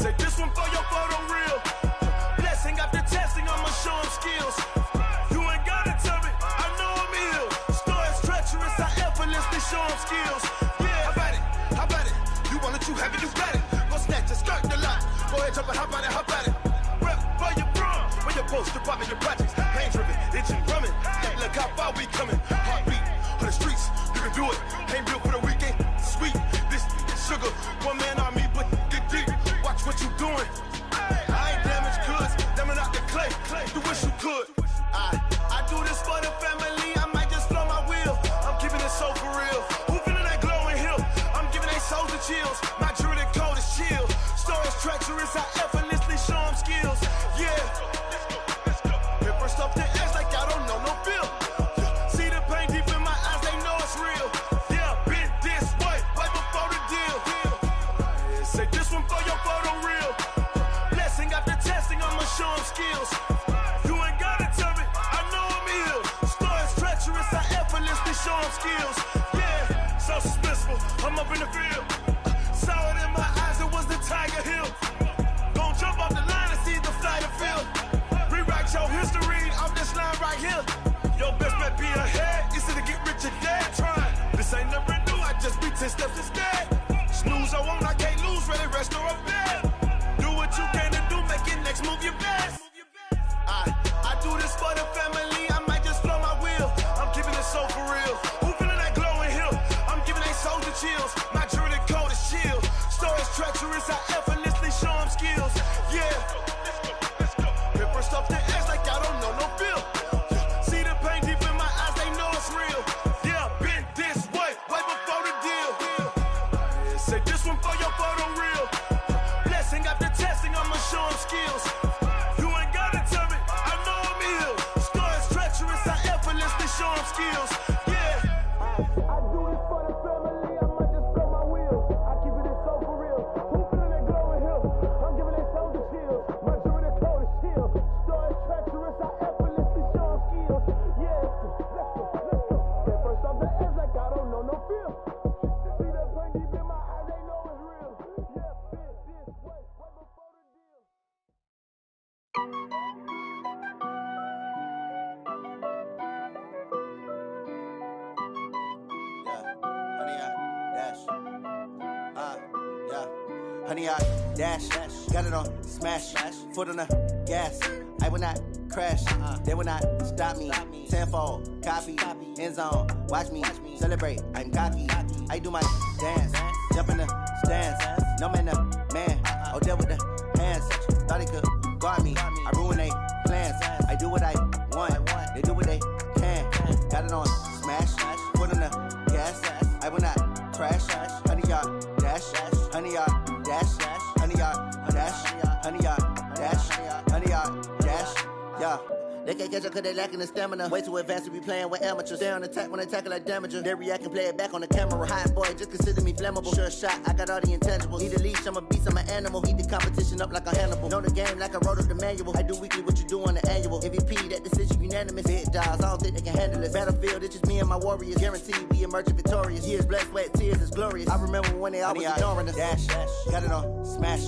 Say this one for your photo reel. Blessing after testing, I'ma show them skills. You ain't gotta tell me, I know I'm ill. Stories treacherous, I effortlessly show them skills. Yeah, how about it? How about it? You want it, you have it, you got it. Go snatch it, skirt the lot. Go ahead, jump it, how about it, how about it? Rep for your brum, for your poster, popping your projects. Pain driven, engine drumming. Look how far we coming. Heartbeat on the streets, you can do it. Ain't built for the weekend. Sweet, this sugar, one man army, but get deep. Watch what you doing. I ain't damaged goods, damn it out the clay. You wish you could. I do this for the family. I might just blow my wheel. I'm keeping it so for real. Who feeling that glowing hill? I'm giving they souls the chills. My jewelry code is chill. Stories treacherous, I effortlessly show them skills. Yeah. Hit first off the edge like I don't know no feel. See the pain deep in my eyes, they know it's real. Yeah, been this way, right before the deal. Say this one for your photo reel. Blessing after testing, I'ma show them skills. You ain't gotta tell me, I know I'm ill. Stories treacherous, I effortlessly show them skills. Yeah, so suspenseful, I'm up in the field. Saw it in my eyes, it was the Tiger Hill. Gon' jump off the line and see the flight of field. Rewrite your history off this line right here. Your best bet be ahead, easy to get rich or dead trying. This ain't never new, I just be 10 steps instead. Snooze, I won't, I can't lose, ready, rest or a bed. Do what you can to do, make your next move your best. I do this for the family, I might just blow my wheel. I'm keeping it so for real. Who feeling that glowing hill? I'm giving they souls the chills. My jewelry code is chill. Stories treacherous, I effortlessly show them skills. Yeah. Hit first off the edge like I don't know no feel. See the pain deep in my eyes, they know it's real. Yeah, been this way, way before the deal. Say this one for your photo reel. Blessing after testing, I'ma show them skills. You ain't gotta tell me, I know I'm ill. Stories treacherous, I effortlessly show them skills. Yeah. I do this for the family, I might just blow my wheel. I keep it so for real. Who feeling that glowing hill? I'm giving they souls the chills. My jewelry code is chill. Stories treacherous, I effortlessly show them skills. Yeah, let's go. Get first off the edge like I don't know no feel. See that pain deep in my eyes, they know it's real. Yeah, been this way, way before the deal. Honey, I dash, got it on smash, foot on the gas. I will not crash, they will not stop me. Tenfold, copy, end zone, watch me celebrate. I'm cocky, I do my dance, jump in the stands. No man, the man, oh, deal with the hands. Thought he could guard me, I ruin they plans. I do what I want, they do what they can. Got it on smash, foot on the gas. I will not crash, honey, y'all dash, honey, y'all dash, honey, y'all dash, honey, y'all dash, honey, y'all dash, yeah. They can't catch up cause they lacking the stamina. Way too advanced to be playing with amateurs. Stay on attack when they tackle like damager. They react and play it back on the camera. Hot boy, just consider me flammable. Sure shot, I got all the intangibles. Need a leash, I'm a beast, I'm an animal. Heat the competition up like a Hannibal. Know the game like I wrote up the manual. I do weekly what you do on the annual. MVP, that decision unanimous. Big dogs, I don't think they can handle it. Battlefield, it's just me and my warriors. Guaranteed we emerging victorious. Years, blood, sweat, tears, it's glorious. I remember when they always ignoring us. Dash, got it on smash,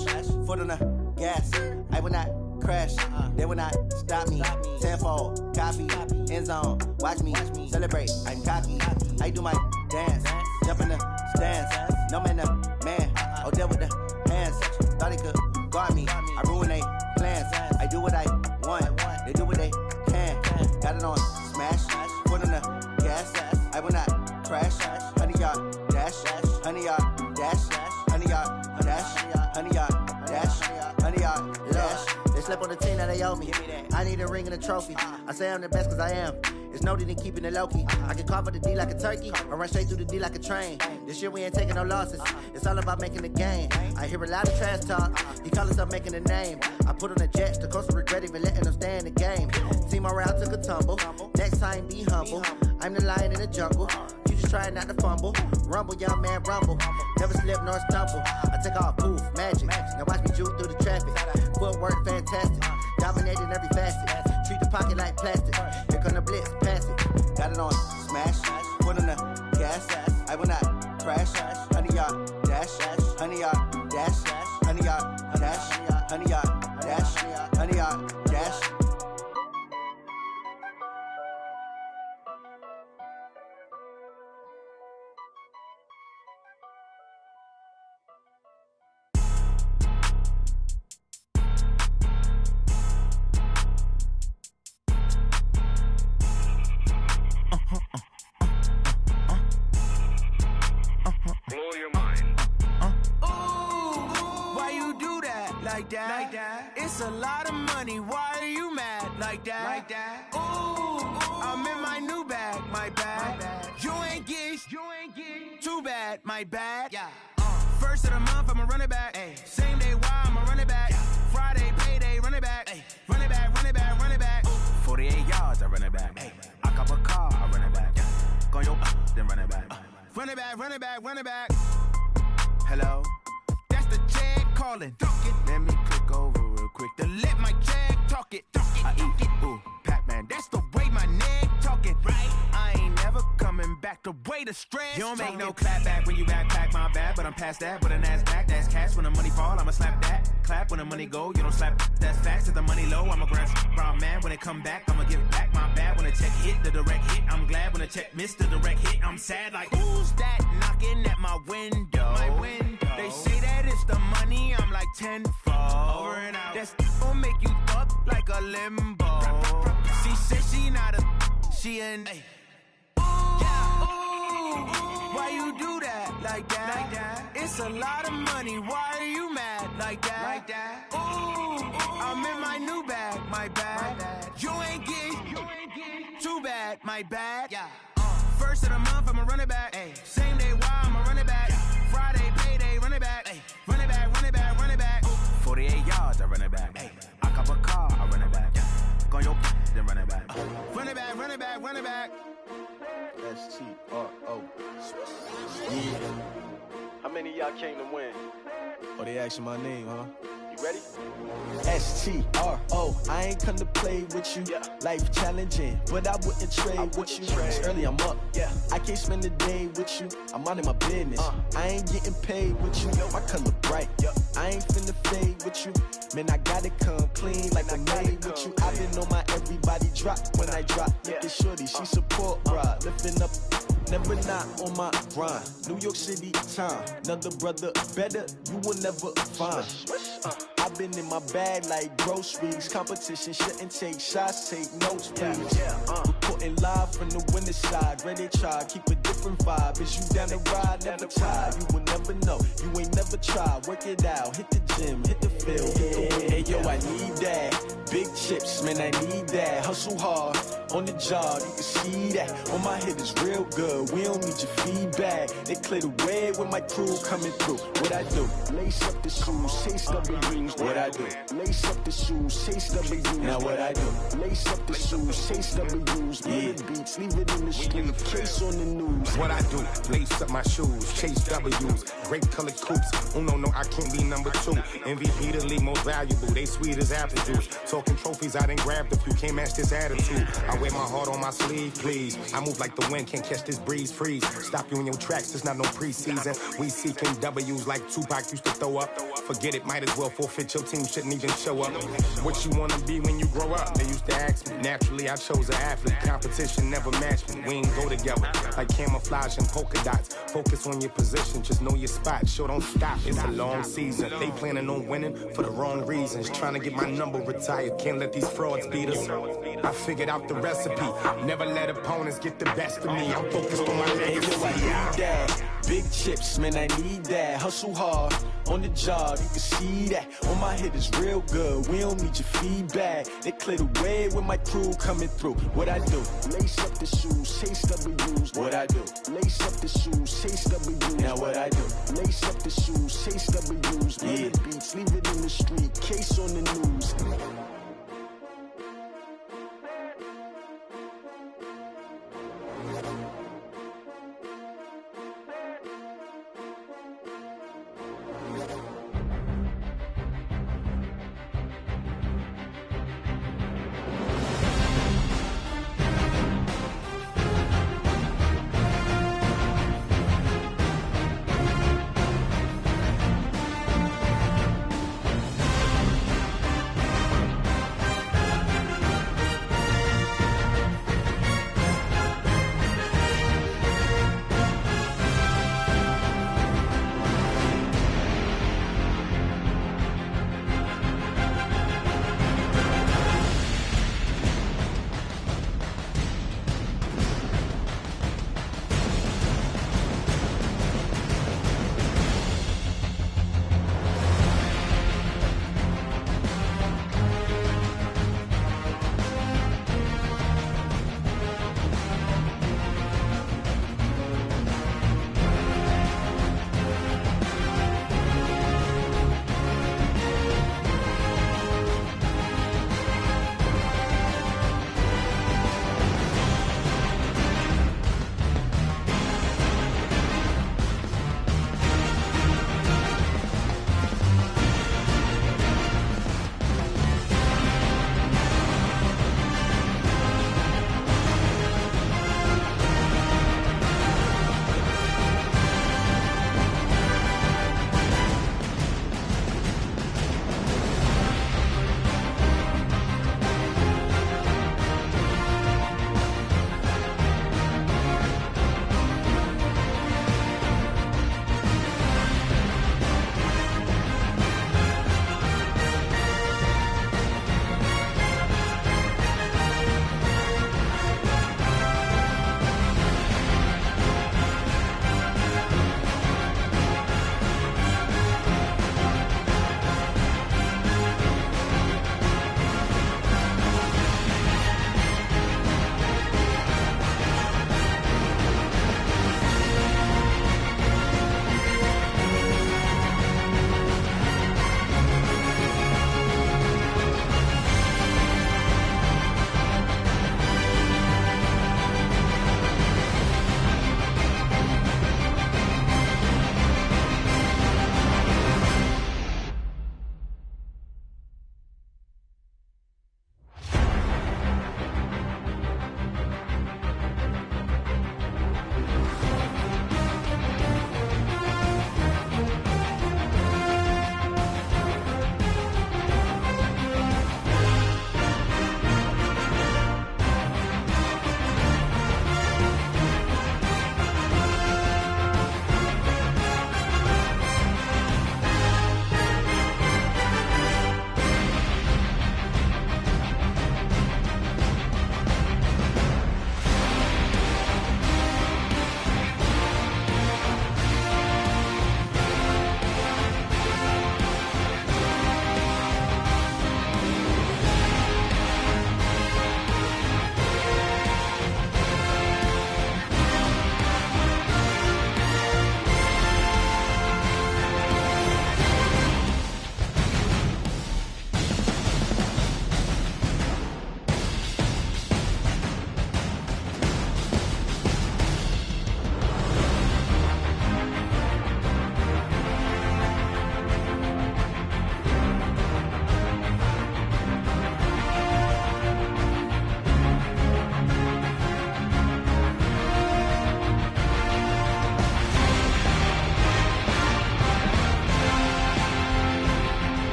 foot on the gas. I will not crash, they will not stop me. Tenfold, copy, end zone, watch me celebrate. I'm cocky, I do my dance, jump in the stands. No man, the man, oh, deal with the hands. Thought he could guard me, I ruin they plans. I do what I want, they do what they can. Got it on smash, foot on the gas. I will not crash, honey, y'all dash, honey, y'all dash, honey, y'all dash, honey, y'all dash, honey, y'all dash. They slept on the team that they owe me. I need a ring and a trophy. I say I'm the best cause I am. It's no need in keeping it low-key. I can carve up the D like a turkey or run straight through the D like a train. This year we ain't taking no losses. It's all about making the game. I hear a lot of trash talk. He call himself making a name. I put on the jets. The coach will regret even letting them stay in the game. Team morale took a tumble. Next time be humble. I'm the lion in the jungle. You just trying not to fumble. Rumble, young man, rumble. Never slip nor stumble. I take off, poof, magic. Now watch me juke through the traffic. Footwork fantastic. Dominating every facet. Treat the pocket like plastic. Here come the blitz, pass it. Got it on smash. Foot on the gas. I will not crash. Honey, y'all dash. Honey, y'all dash. 100 yard dash, 100 yard dash, 100 yard dash. Like that. It's a lot of money. Why are you mad like that? Ooh, I'm in my new bag, my bad. You ain't get too bad, my bad. Yeah. First of the month, I'ma run it back. Ay. Same day, why I'ma run it back. Friday, payday, run it back. Ay. Run it back, run it back, run it back. 48 yards, I run it back. Ay. I cop a car, I run it back. Go yo, then run it back. Run it back, run it back, run it back. Hello? That's the check calling. Let me click over real quick to let my check talk it. I eat it. Ooh, Pac-Man, that's the way my neck talking. Right? I ain't never coming back the way the stress. You don't make no clap back when you backpack, my bad. But I'm past that with a NASDAQ. That's cash when the money fall, I'ma slap that. Clap when the money go, you don't slap. That's facts. If the money low, I'ma grab brown man. When it come back, I'ma give back my bad. When the check hit, the direct hit. I'm glad when the check missed the direct hit. I'm sad like, who's that knocking at my window? My window. They say that it's the money, I'm like tenfold. Over and out. That's gon' make you up like a limbo. She said she not a, she an. Ooh, why you do that like that? It's a lot of money, why are you mad like that? Ooh, I'm in my new bag, my bad. You ain't get too bad, my bad. Yeah. First of the month, I'ma run it back. Ay. Same day, why I'ma run it back. Friday, payday, run it back. Ay. Run it back, run it back, run it back. 48 yards, I run it back. Ay. I cop a car, I run it back. Go yo, then run it back. Run it back, run it back, run it back. S-T-R-O. Yeah. How many of y'all came to win? Oh, they asking my name, huh? You ready? S-T-R-O. I ain't come to play with you. Life challenging, but I wouldn't trade with you. It's early, I'm up. I can't spend the day with you. I'm out of my business. I ain't getting paid with you. My color bright. I ain't finna fade with you. Man, I gotta come clean like I made with you. I've been on my everybody drop when I drop. Look at shorty, she support, bruh. Lifting up, never not on my grind. New York City time, another brother better, you will never find. I've been in my bag like groceries. Competition shouldn't take shots, take notes, please. Reporting live from the winter side. Ready to try, keep a different vibe. Is you down the ride, never tired. You will never know, you ain't never tried. Work it out, hit the gym, hit the field, hit the wind. Hey yo, I need that. Big chips, man, I need that. Hustle hard, on the job, you can see that. On my head is real good, we don't need your feedback. They clear the way with my crew coming through. What I do? Lace up the shoes, chase W's. What I do? Lace up the shoes, chase W's. Now what I do? Lace up the shoes, chase W's. Murder beats, leave it in the street, case on the news. What I do? Lace up my shoes, chase W's. Great colored coops. Oh no, I can't be number 2. MVP the league most valuable. They sweet as apple juice. Talking trophies, I done grabbed a few. Can't match this attitude. I wear my heart on my sleeve, please. I move like the wind, can't catch this breeze. Freeze. Stop you in your tracks, there's not no preseason. We seeking W's like Tupac used to throw up. Forget it, might as well forfeit. Your team shouldn't even show up. What you wanna be when you grow up? They used to ask me. Naturally, I chose an athlete. Competition never matched me. We ain't go together like camouflage and polka dots. Focus on your position, just know your spot. Sure, don't stop. It's a long season. They planning on winning for the wrong reasons. Trying to get my number retired. Can't let these frauds beat us. I figured out the recipe. Never let opponents get the best of me. I'm focused on my legacy. I need that. Big chips, man, I need that. Hustle hard, on the job, you can see that. On my head is real good, we don't need your feedback. They clear the way with my crew coming through. What I do? Lace up the shoes, chase W's. What I do? Lace up the shoes, chase W's. Now what I do? Lace up the shoes, chase W's. Murder beats, leave it in the street, case on the news.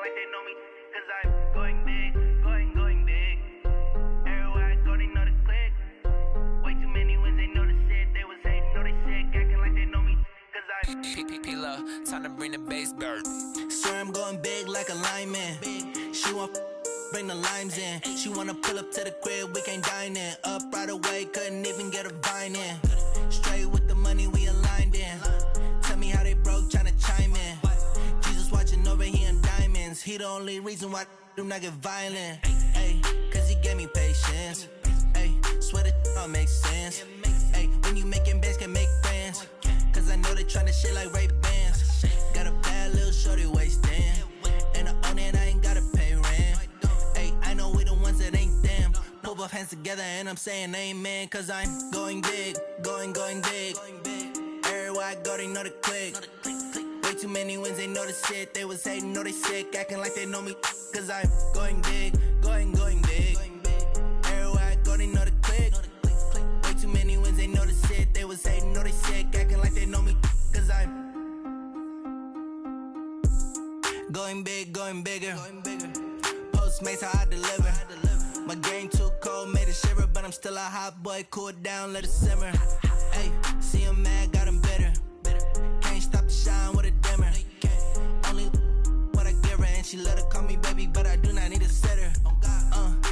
like they know me, cause I'm going big, going big. Everywhere I go, they know the click. Way too many wins, they know the shit. They was hating, know they sick, acting like they know me, cause I'm P-P-P-Love, time to bring the bass bird. Swear I'm going big like a lineman. She want bring the limes in. She wanna pull up to the crib, we can't dine in. Up right away, couldn't even get a vine in. Straight with the money we aligned in. Tell me how they broke, tryna chime in. Jesus watching over here in diamonds. He the only reason why do not get violent. Ay, cause he gave me patience. Ay, swear that all makes sense. Ay, when you making bands, can make friends. Cause I know they tryna shit like Ray Bans. Got a bad little shorty wasting. And I own it, I ain't gotta pay rent. Ay, I know we the ones that ain't them. Pull both hands together and I'm saying amen. Cause I'm going big, going big. Everywhere I go, they know the click. Way too many wins, they know the shit. They was hating, know they sick, acting like they know me. Cause I'm going big, going big. Everywhere I go, they know the click. Way too many wins, they know the shit. They was hating, know they sick, acting like they know me. Cause I'm going big, going bigger. Postmates how I deliver. My game too cold, made it shiver, but I'm still a hot boy. Cool it down, let it simmer. Hey, see him mad, got him bitter. Can't stop the shine with a dimmer. Only what I give her, and she let her call me baby, but I do not need a sitter.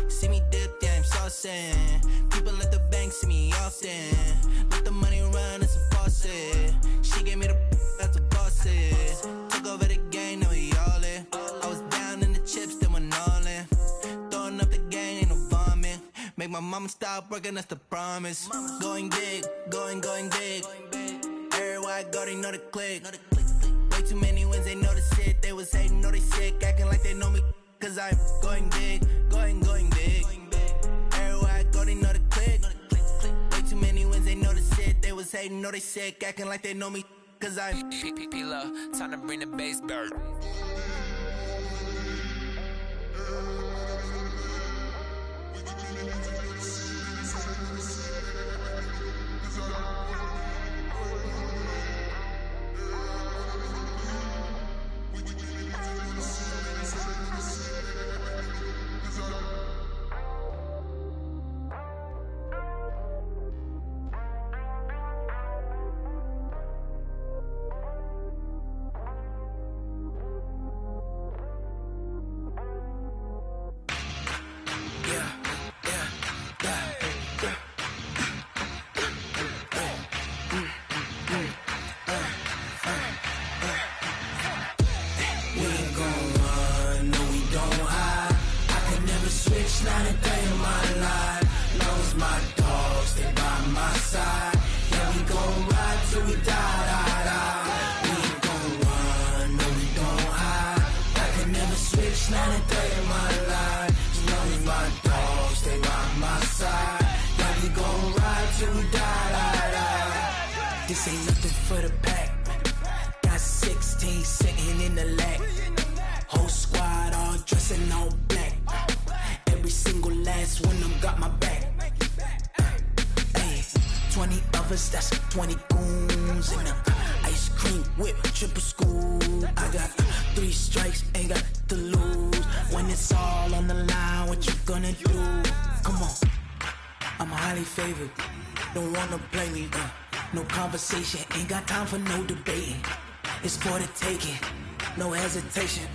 See me dip, yeah, I'm saucing. People at the bank see me often. Let the money run, it's a faucet. She gave me the that's a boss it. Took over the game, now we all in. I was down in the chips, then went all in. Throwing up the game, ain't no vomit. Make my mama stop working, that's the promise. Going big, going big. Everywhere I go, they know the click. Way too many wins, they know the shit. They was hating, know they sick, acting like they know me. Cause I'm going big, going big. Everywhere I go, they know the click. Way too many wins, they know the shit. They was hating, know they sick, acting like they know me. Cause I'm P-P-P-Love, time to bring the bass bird. This ain't nothing for the pack. Got 16 sitting in the lap. Whole squad all dressing all black. Every single last one of them got my back. Hey, 20 of us, that's 20 goons in the ice cream whip, triple scoop. I got 3 strikes, ain't got to lose. When it's all on the line, what you gonna do? Come on, I'm highly favored. Don't wanna play me, no conversation, ain't got time for no debating. It's for the taking, no hesitation.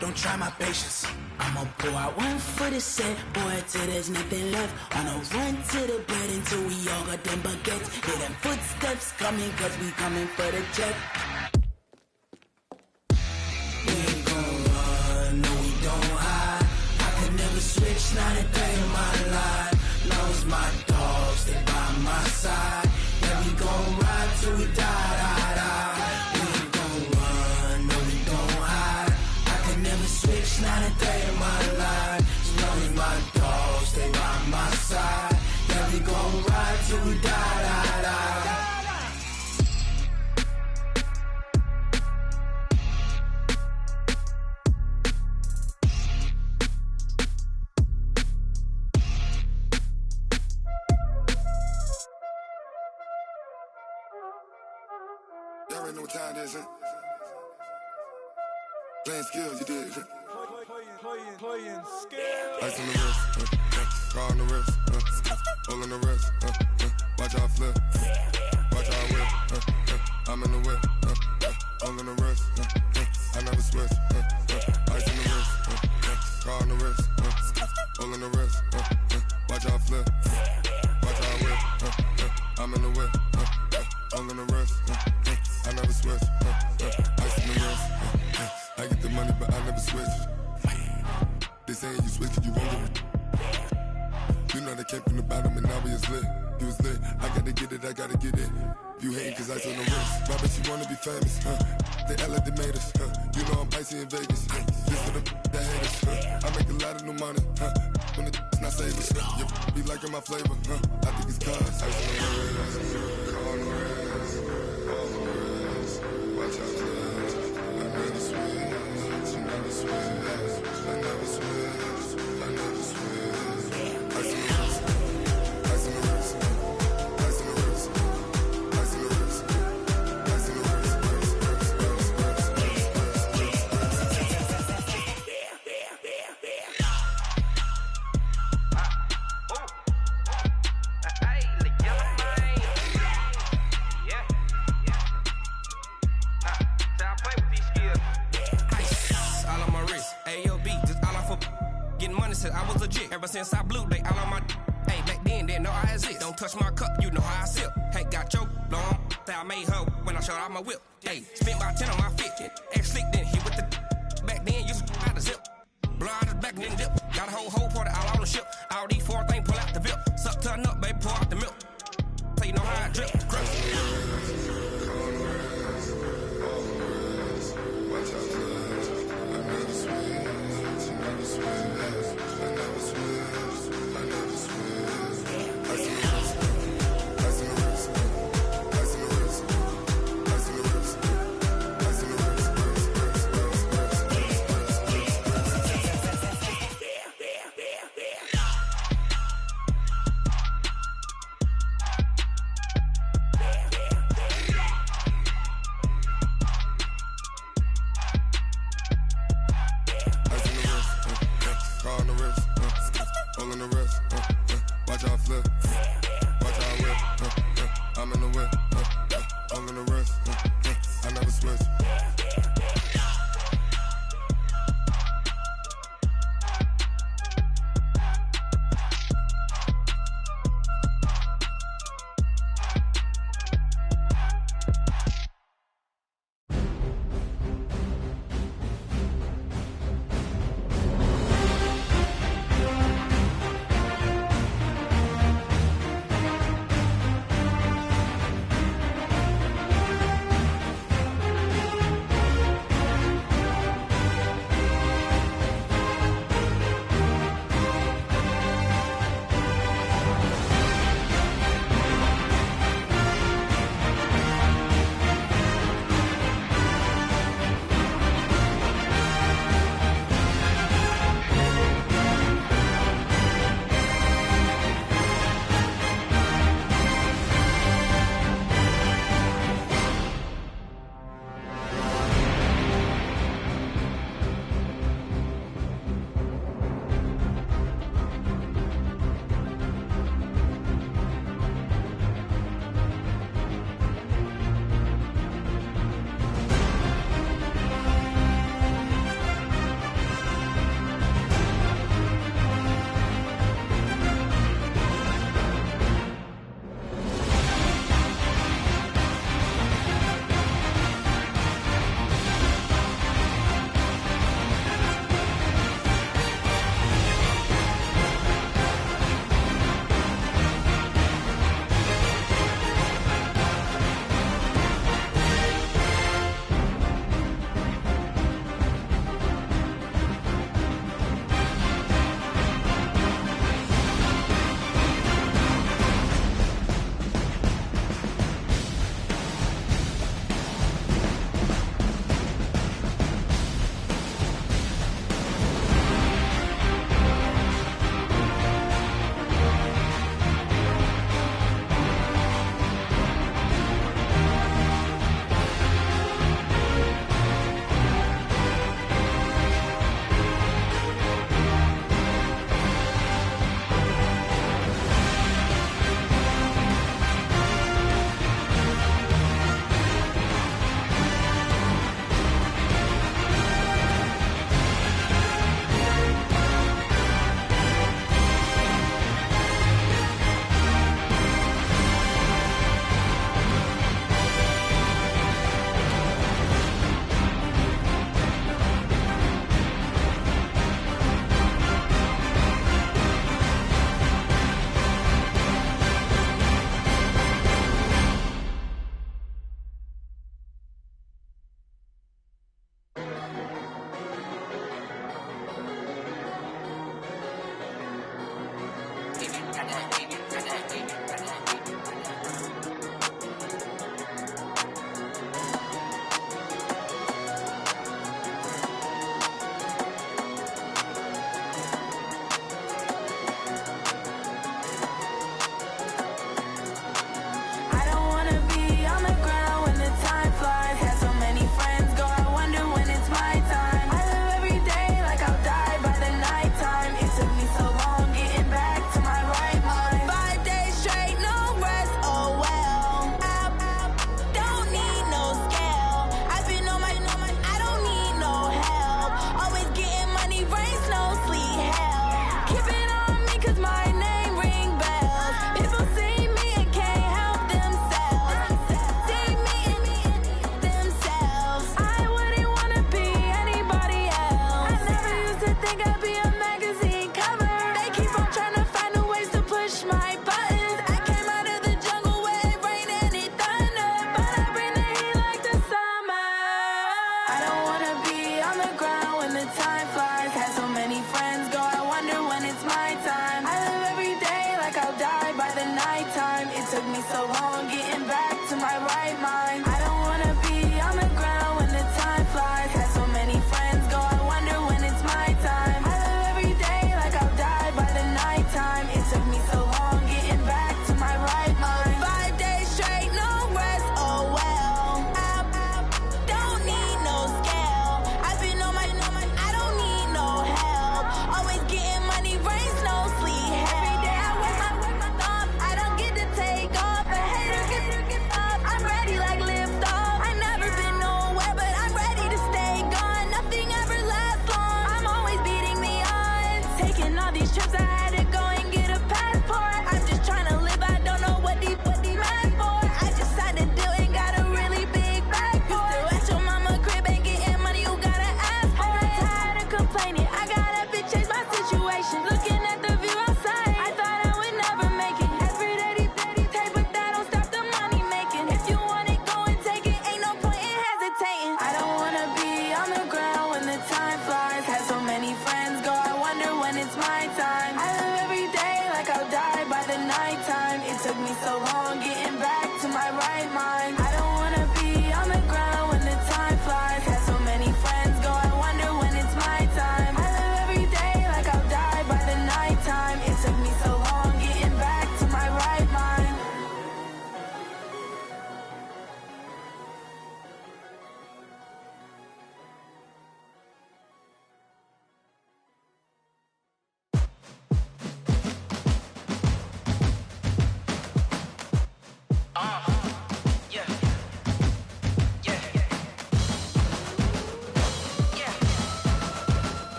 Don't try my patience. I'ma pour out one for the set, boy, till there's nothing left. On a run to the bread until we all got them baguettes. Hear them footsteps coming, cause we coming for the jet. We ain't gon' run, no we don't hide. I could never switch, not a day in my life. Long as my dogs, they by my side. Yeah, we gon' ride till we die. We ain't gon' run, no we don't hide. I could never switch, not a day in my life. As long as my dogs, they by my side. Yeah, we gon' ride till we die. Y'all already know what time it is, huh? Playing skills, you did. Ice on the wrist, car on the wrist, hole in the wrist, watch how I flip, watch how I whip, I'm in the whip, hole in the wrist, I never switch, ice on the wrist, car on the wrist, hole in the wrist, watch how I flip, watch how I whip, I'm in the whip, hole in the wrist, I never switch, ice on the wrist, I get the money but I never switch. They saying you switch, you won't get it. You know they came from the bottom and now we is lit. You was lit, I gotta get it, I gotta get it. You hating cause I told the wrist. My bitch, you wanna be famous, They Ella, they made us, You know I'm icy in Vegas, This for the that hate us, I make a lot of new money, When it's not savings, You be liking my flavor, I think it's cause I told the wrist, on the wrist, on the wrist, watch out flex, I never switch, I never switch. I never switch, I never switch. Ice in the wrist, ice in the wrist, ice in the wrist, ice in the wrist, ice in the wrist, I was legit ever since I blew they all on my hey back then didn't know I exist. Don't touch my cup, you know how I sip. Hey, got your long that I made her when I showed out my whip. Hey, spent about 10 on my fit. Ex slick then hit with the back then used to out the zip. Blow out his back and then dip. Got a whole party all on the ship. All these four things pull out the whip. Suck to a nut, baby, pour out the milk. So you know how I drip. Watch out flex, I never switch, I never switch. I never switch, I never switch. Ice in the wrist, ice in the wrist, ice in the wrist, ice in the wrist, ice in the wrist, car on the wrist, hole in the wrist, watch how I flip, watch how I whip, I'm in the whip, hole in the wrist, I never switch.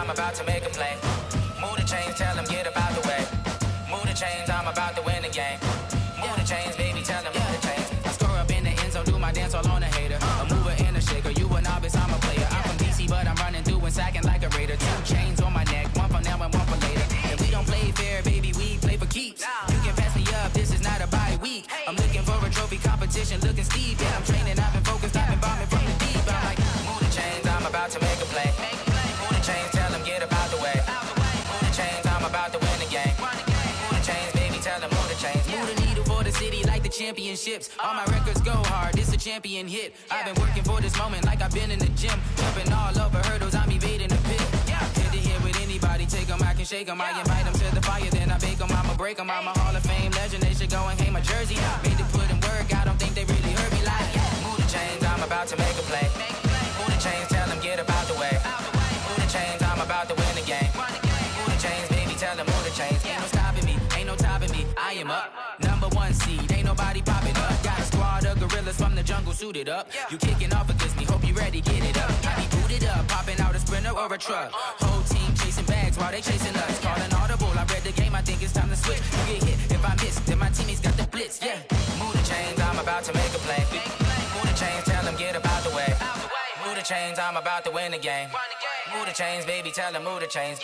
I'm about to make a play. Move the chains, tell them get about the way. Move the chains, I'm about to win the game. Move the chains, baby, tell them move the chains. I score up in the end zone, do my dance all on a hater. A mover and a shaker, you a novice, I'm a player. I'm from DC, but I'm running through and sacking like a raider. 2 chains on my neck, one for now and one for later. And we don't play fair, baby, we play for keeps. You can pass me up, this is not a bye week. I'm looking for a trophy competition, looking steep. Yeah, I'm training, I've been focused, I've been bombing from the deep. I'm like, move the chains, I'm about to make a play. Move the chains, tell them get about the way. Move the chains, I'm about to win the game. Move the chains, baby, tell them move the chains. Move the needle for the city like the championships. All my records go hard, this a champion hit. I've been working for this moment like I've been in the gym. Jumping all over hurdles, I'm evading the pit. Hit to hit with anybody, take them, I can shake them. I invite them to the fire, then I bake them, I'ma break them. I'm a Hall of Fame legend, they should go and hang my jersey. Made to put in work, I don't think they really heard me like, move the chains, I'm about to make a play. Move the chains, tell them get about the way. Move the chains, I'm about to win the game. Move the chains, baby, tell them move the chains. Ain't no stopping me, ain't no topping me, I am up. Number 1 seed, ain't nobody popping up. Got a squad of gorillas from the jungle suited up. You kicking off against me, hope you ready, get it up. I be booted up, popping out a Sprinter or a truck. Whole team chasing bags while they chasing us. Calling audible, I read the game, I think it's time to switch. You get hit if I miss, then my teammates got the blitz, yeah. Move the chains, I'm about to make a play. Move the chains, tell them get about the way. Move the chains, I'm about to win the game. Move the chains, baby, tell them move the chains.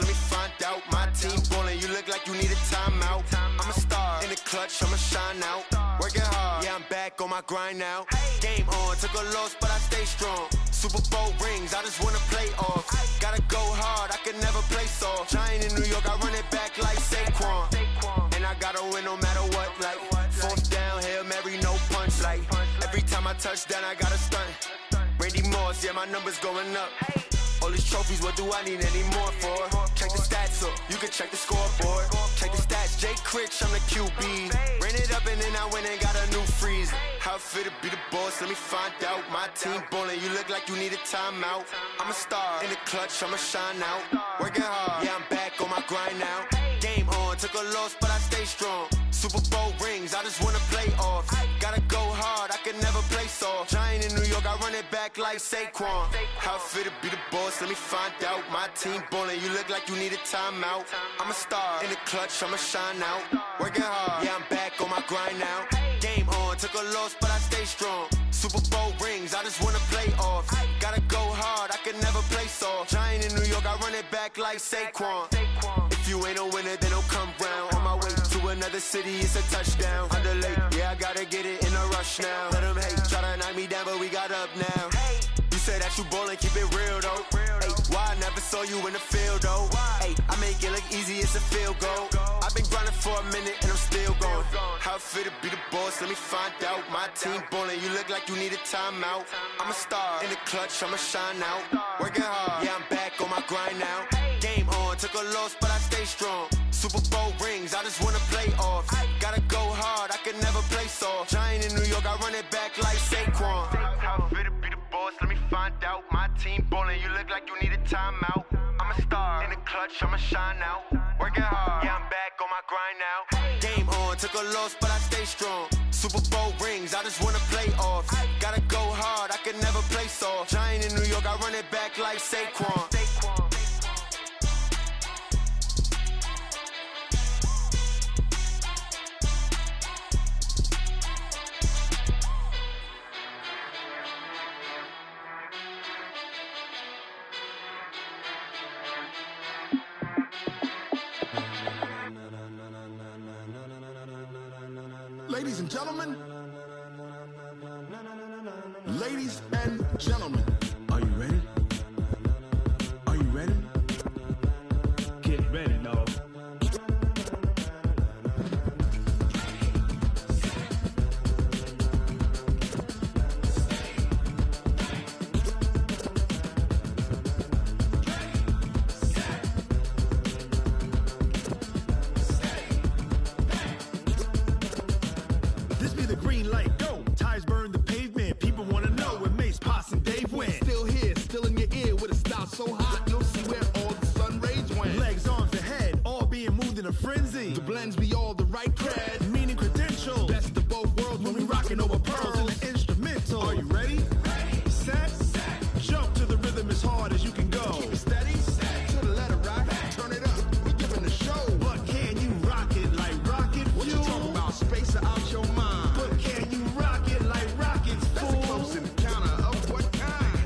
Let me find out. My team ballin', you look like you need a timeout. I'm a star in the clutch, I'ma shine out. Working hard, yeah, I'm back on my grind now. Game on, took a loss, but I stay strong. Super Bowl rings, I just wanna play off. Gotta go hard, I can never play soft. Giant in New York, I run it back like Saquon. And I gotta win no matter what, like 4th down, Hail Mary, no punch. Like every time I touch down, I gotta stunt. Randy Moss, yeah, my numbers going up. All these trophies, what do I need any more for? Check the stats up, you can check the scoreboard. Check the stats, Jay Critch, I'm the QB. Ran it up and then I went and got a new freeze. How it fit to be the boss, let me find out. My team ballin', you look like you need a timeout. I'm a star in the clutch, I'ma shine out. Working hard, yeah, I'm back on my grind now. Game on, took a loss, but I stay strong. Super Bowl rings, I just wanna play off. Gotta go hard, I can never play soft. Giant in New York, I run it back like Saquon. How it fit to be the boss, let me find out. My team ballin', you look like you need a timeout. I'm a star in the clutch, I'ma shine out. Working hard, yeah, I'm back on my grind now. Game on, took a loss, but I stay strong. Super Bowl rings, I just wanna play off. Gotta go hard, I can never play soft. Giant in New York, I run it back like Saquon. If you ain't a winner, then don't come round. On my way to another the city, it's a touchdown. Underlay, yeah, I gotta get it in a rush now. Let them hate, try to knock me down, but we got up now. You say that you ballin', keep it real though. Ay, why I never saw you in the field though? Ay, I make it look easy, it's a field goal. I've been grinding for a minute and I'm still going. How it feel to be the boss, let me find out. My team ballin', you look like you need a timeout. I'm a star in the clutch, I'ma shine out. Working hard, yeah, I'm back on my grind now. Game on, took a loss, but I stay strong. Super Bowl rings, I just wanna play off. Gotta go hard, I can never play soft. Giant in New York, I run it back like Saquon. How it feel to be the boss, let me find out. My team ballin', you look like you need a timeout. I'm a star in the clutch, I'ma shine out. Working hard, yeah, I'm back on my grind now. Game on, took a loss, but I stay strong. Super Bowl rings, I just wanna play off. Gotta go hard, I can never play soft. Giant in New York, I run it back like Saquon. Ladies and gentlemen, ladies and gentlemen, are you ready? Are you ready? Get ready, dog. This be the green light, go. Tires burn the pavement. People wanna know where Mace, Potts, and Dave went. Still here, still in your ear with a style so hot, you'll see where all the sun rays went. Legs, arms, and head, all being moved in a frenzy. The blends be all the right cred, meaning credentials. Best of both worlds when we rockin' over pearls in the instrumental. Are you ready? Set, jump to the rhythm as hard as you can go. Keep it steady, to the letter right, turn it up, we giving the show. But can you rock it like rocket fuel? What you talking about, space or out your mind? But can you rock it like rockets, fool? That's a close encounter of what kind?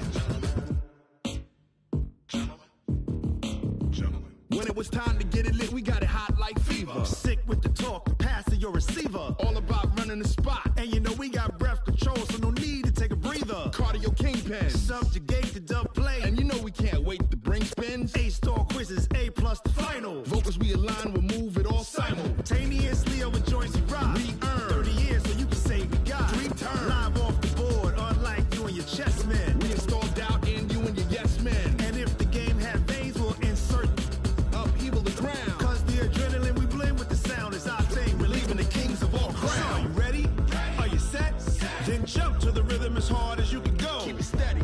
Gentlemen. When it was time to get it lit, we got it hot like fever. Sick with the talk, the pass to your receiver. All about running the spot. And you know we got breath control, so no need to take a breather. Cardio kingpin, subjugate the dub play. And you know we can't wait to bring spins. A-star quizzes, A+ the final. Vocals we align, we'll move it all simultaneously over joints we rock. We earn 30 years, so you can say we got 3 turns. Live off the board, unlike you and your chess men. We install doubt in you and your yes men. And if the game had veins, we'll insert upheaval the ground. Cause the adrenaline we blend with the sound is our thing. We're leaving the kings of all crowns. So are you ready? Are you set? Then jump to the rhythm as hard as you can go. Keep it steady,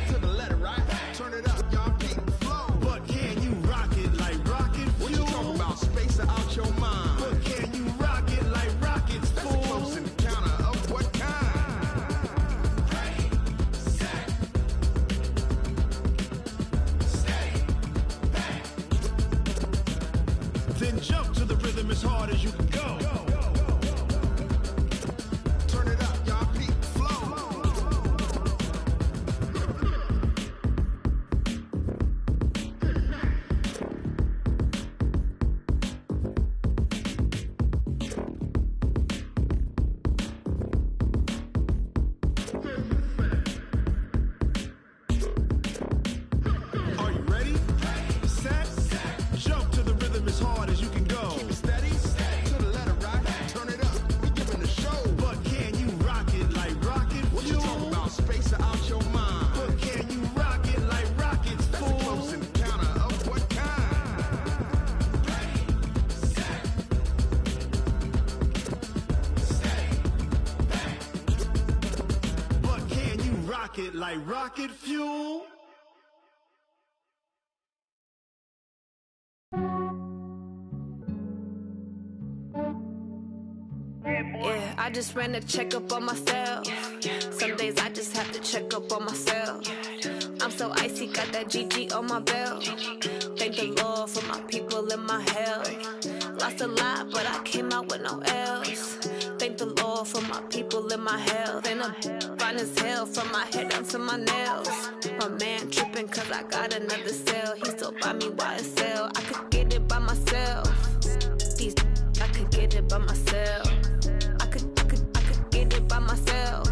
to the letter right. Turn it up, y'all keep the flow. But can you rock it like rocket fuel? What you talking about, space or out your mind? But can you rock it like rockets, fool? That's a close encounter of what kind? Ready, set, steady, back. Then jump to the rhythm as hard as you can go. Turn it up, y'all keep the flow. Are you ready? Set, jump to the rhythm as hard as you can go. Keep it steady, to the letter right. Turn it up, we giving the show. But can you rock it like rocket fuel? What you talking about, space or out your mind? But can you rock it like rockets, fool? That's a close encounter of what kind? But can you rock it like rocket fuel? Yeah, I just ran a checkup on myself. Some days I just have to check up on myself. I'm so icy, got that GG on my belt. Thank the Lord for my people and my health. Lost a lot, but I came out with no L's. Thank the Lord for my people and my health. And I'm fine as hell from my head down to my nails. My man tripping cause I got another cell. He still buy me YSL. I could get it by myself. These I could get it by myself. I could get it by myself.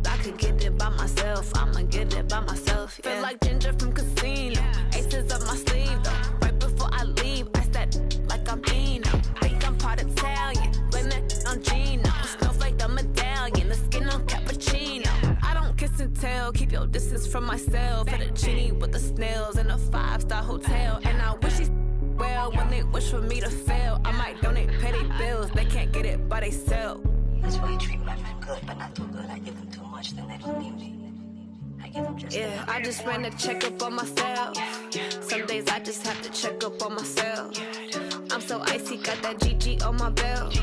I could get it by myself. I'ma get it by myself. Yeah. Feel like Ginger from Casino. Aces up my sleeve though. Right before I leave, I said like I'm Dino. Think I'm part Italian. Blame that on Gino. Snowflake the medallion. The skin on cappuccino. I don't kiss and tell. Keep your distance from myself. Fettuccine with the snails in a 5-star hotel. And I wish he's well when they wish for me to fail. I might donate petty bills. They can't get it by themselves. That's why you treat my friend good, but not too good. I give them too much, then they don't need me. I give them just yeah, I just ran a checkup on myself. Some days I just have to check up on myself. I'm so icy, got that GG on my belt.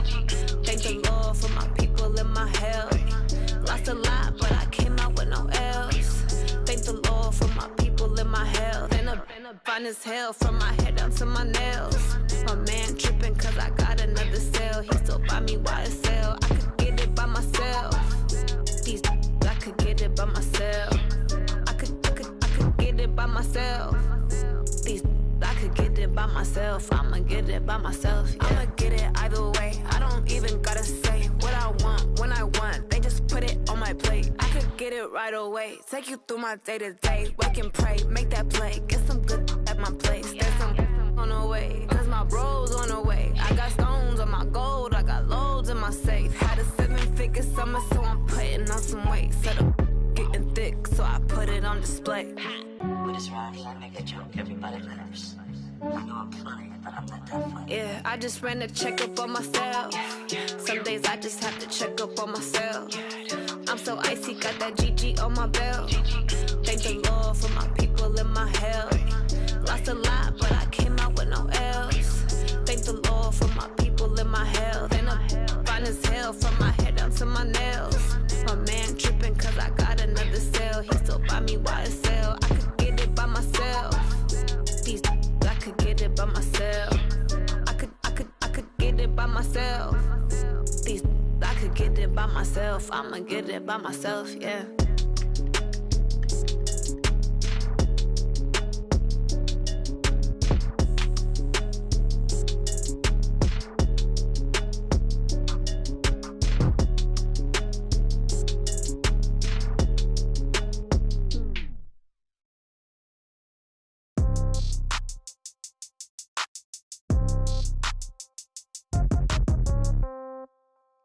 Thank the Lord for my people in my health. Lost a lot, but I came out with no L's. Thank the Lord for my people in my health. And I'm fine as hell from my head down to my nails. My man tripping cause I got another cell. He still buy me YSL. I could get it by myself. I could get it by myself. I could get it by myself. I could get it by myself. I'ma get it by myself. Yeah. I'ma get it either way. I don't even gotta say what I want when I want. They just put it on my plate. I could get it right away. Take you through my day to day. Wake and pray, make that play. Get some good at my place. There's some on the way. Cause my bros on the way. I got stones on my gold. I got loads in my safe. Had a 7-figure summer, so I'm putting on some weight. Set up getting thick, so I put it on display. With this rhyme, I make a joke, everybody laughs. I know I'm funny, but I'm not that funny. Yeah, I just ran a checkup on myself. Some days I just have to check up on myself. I'm so icy, got that GG on my belt. Thank the Lord for my people in my health. Lost a lot, but I came out with no L's. Thank the Lord for my people in my health. And I'm fine as hell from my head down to my nails. My man tripping cause I got another cell. He still buy me YSL. I could get it by myself. I could get it by myself. I could get it by myself. I could get it by myself. I'ma get it by myself, yeah.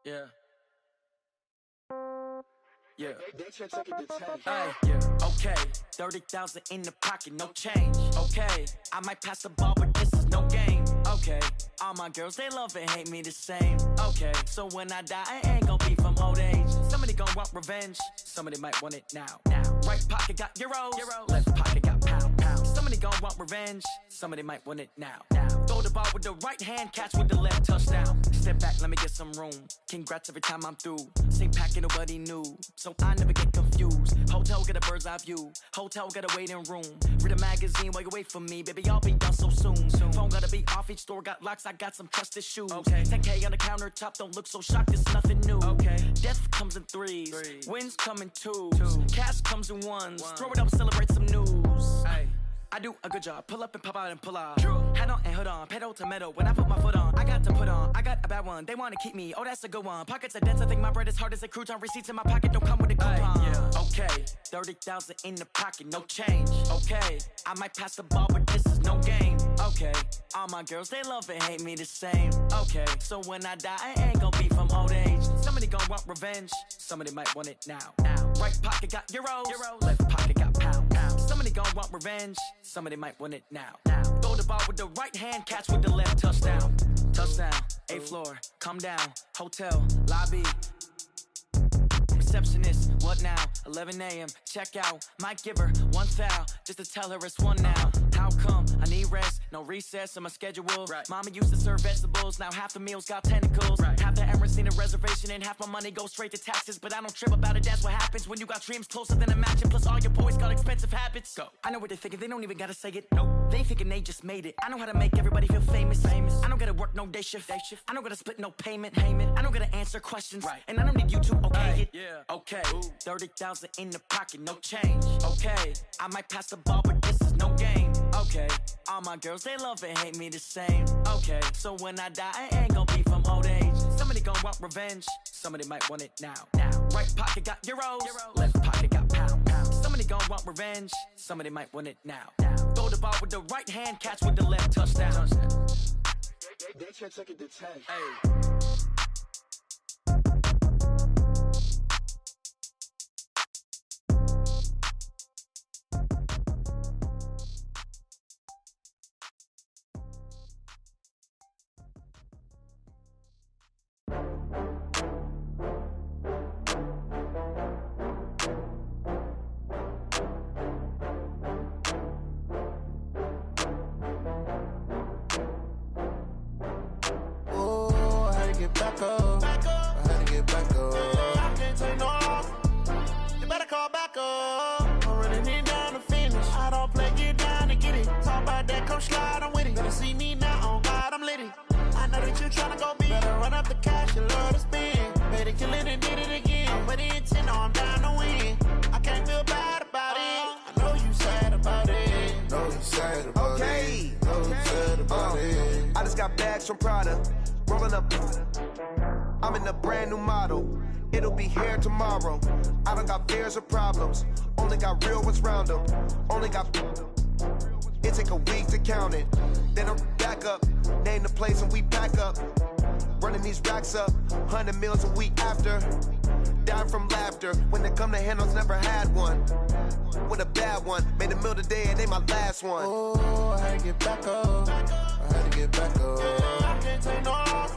Yeah. Yeah. Hey, yeah. Okay. 30,000 in the pocket, no change. Okay. I might pass the ball, but this is no game. Okay. All my girls, they love and hate me the same. Okay. So when I die, I ain't gonna be from old age. Somebody gonna want revenge. Somebody might want it now. Right pocket got euros. Left pocket got pounds. Somebody gonna want revenge. Somebody might want it now. Throw the ball with the right hand, catch with the left, touchdown. Step back, let me get some room. Congrats every time I'm through. Same packet, nobody new. So I never get confused. Hotel get a bird's eye view. Hotel get a waiting room. Read a magazine while you wait for me. Baby, I'll be done so soon. Phone gotta be off, each store got locks. I got some trusted shoes. Okay. 10K on the countertop, don't look so shocked, it's nothing new. Okay. Death comes in threes. Wins come in twos. Cash comes in ones. Throw it up, celebrate some news. Hey. I do a good job, pull up and pop out and pull out. Hat on and hood on, pedal to metal. When I put my foot on, I got to put on. I got a bad one, they wanna keep me, oh that's a good one. Pockets are dense, I think my bread is hard as a crouton. Receipts in my pocket don't come with a coupon. Yeah. Okay, 30,000 in the pocket, no change. Okay, I might pass the ball, but this is no game. Okay, all my girls, they love and hate me the same. Okay, so when I die, I ain't gonna be from old age. Somebody gonna want revenge, somebody might want it now. Right pocket got euros. Left pocket got pounds. Somebody gonna want revenge, somebody might want it now. Throw the ball with the right hand, catch with the left, touchdown. Touchdown, 8th floor, come down, hotel, lobby. Receptionist, what now? 11 a.m., check out. Might give her one foul, just to tell her it's one now. How come? I need rest, no recess in my schedule. Mama used to serve vegetables, now half the meals got tentacles. Half the Emirates need a reservation and half my money goes straight to taxes. But I don't trip about it, that's what happens when you got dreams closer than a matching. Plus all your boys got expensive habits. Go. I know what they're thinking, they don't even gotta say it. Nope. They thinking they just made it. I know how to make everybody feel famous. I don't gotta work no day shift. I don't gotta split no payment. I don't gotta answer questions. And I don't need you to okay it. Okay, 30,000 in the pocket, no change. Okay, I might pass the ball, but this is no game. Okay, all my girls, they love and hate me the same. Okay, so when I die, I ain't gonna be from old age. Somebody gon' want revenge, somebody might want it now. Right pocket got euros, left pocket got pounds. Somebody gon' want revenge, somebody might want it now. Throw the ball with the right hand, catch with the left, touchdown. They can't take it to 10. Hey. Back up. I had to get back up. I can't take no loss. You better call back up. I'm running it down to finish. I don't play, get down to get it. Talk about that, come slide, I'm with it. Better see me now, on God, I'm litty. I know that you tryna go big. Better run up the cash, you love to spend. Better kill it and did it again. But the intent, no, I'm down to win. I can't feel bad about it. I know you sad about it. Know you sad about it. Know you sad about it. I just got bags from Prada. Rolling up, I'm in a brand new model. It'll be here tomorrow. I don't got fears or problems. Only got real ones round them. Only got. It take a week to count it. Then I'm back up. Name the place and we pack up. Running these racks up. 100 meals a week after. Down from laughter. When they come to handles, never had one. With a bad one. Made a meal today and they my last one. Oh, I had to get back up. I had to get back up. I can't take no loss.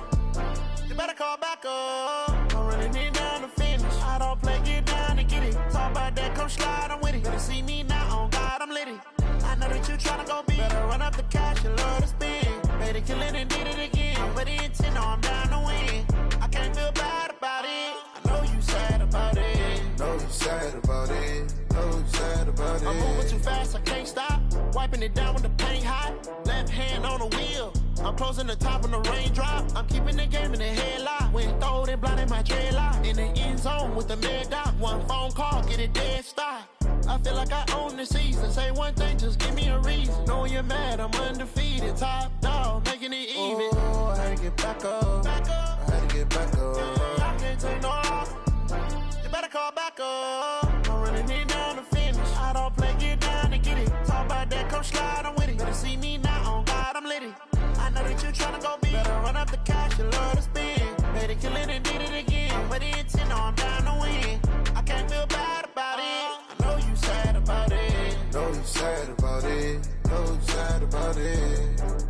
You better call back up. I'm running it down to finish. I don't play, get down to get it. Talk about that, come slide, I'm with it. Better see me now, on God, I'm litty. I know that you tryna go big. Better run up the cash, you love to spend. Better kill it and did it again. But the intent, no, I'm down to win. I can't feel bad about it. I know you sad about it. Know you sad about it. Know you sad about it. I'm moving too fast, I can't stop. Wiping it down with the paint hot. Left hand on the wheel. I'm closing the top when the raindrop. I'm keeping the game in the headlock. When throwed and blinded my dreadlock. In the end zone with the mad dot. One phone call, get it dead stop. I feel like I own the season. Say one thing, just give me a reason. Knowing you're mad, I'm undefeated. Top dog, making it even. Oh, I had to get back up. I had to get back up. I can't take no loss. You better call back up. I'm running it down to finish. I don't play, get down to get it. Talk about that, come slide, I'm with it. Better see me now, on God, I'm litty. I know that you tryna go big. Better run up the cash, you love to spend. Better kill it and did it again. But the intent, no, I'm down to win. I can't feel bad about it. I know you sad about it. Know you sad about it. Know you sad about it.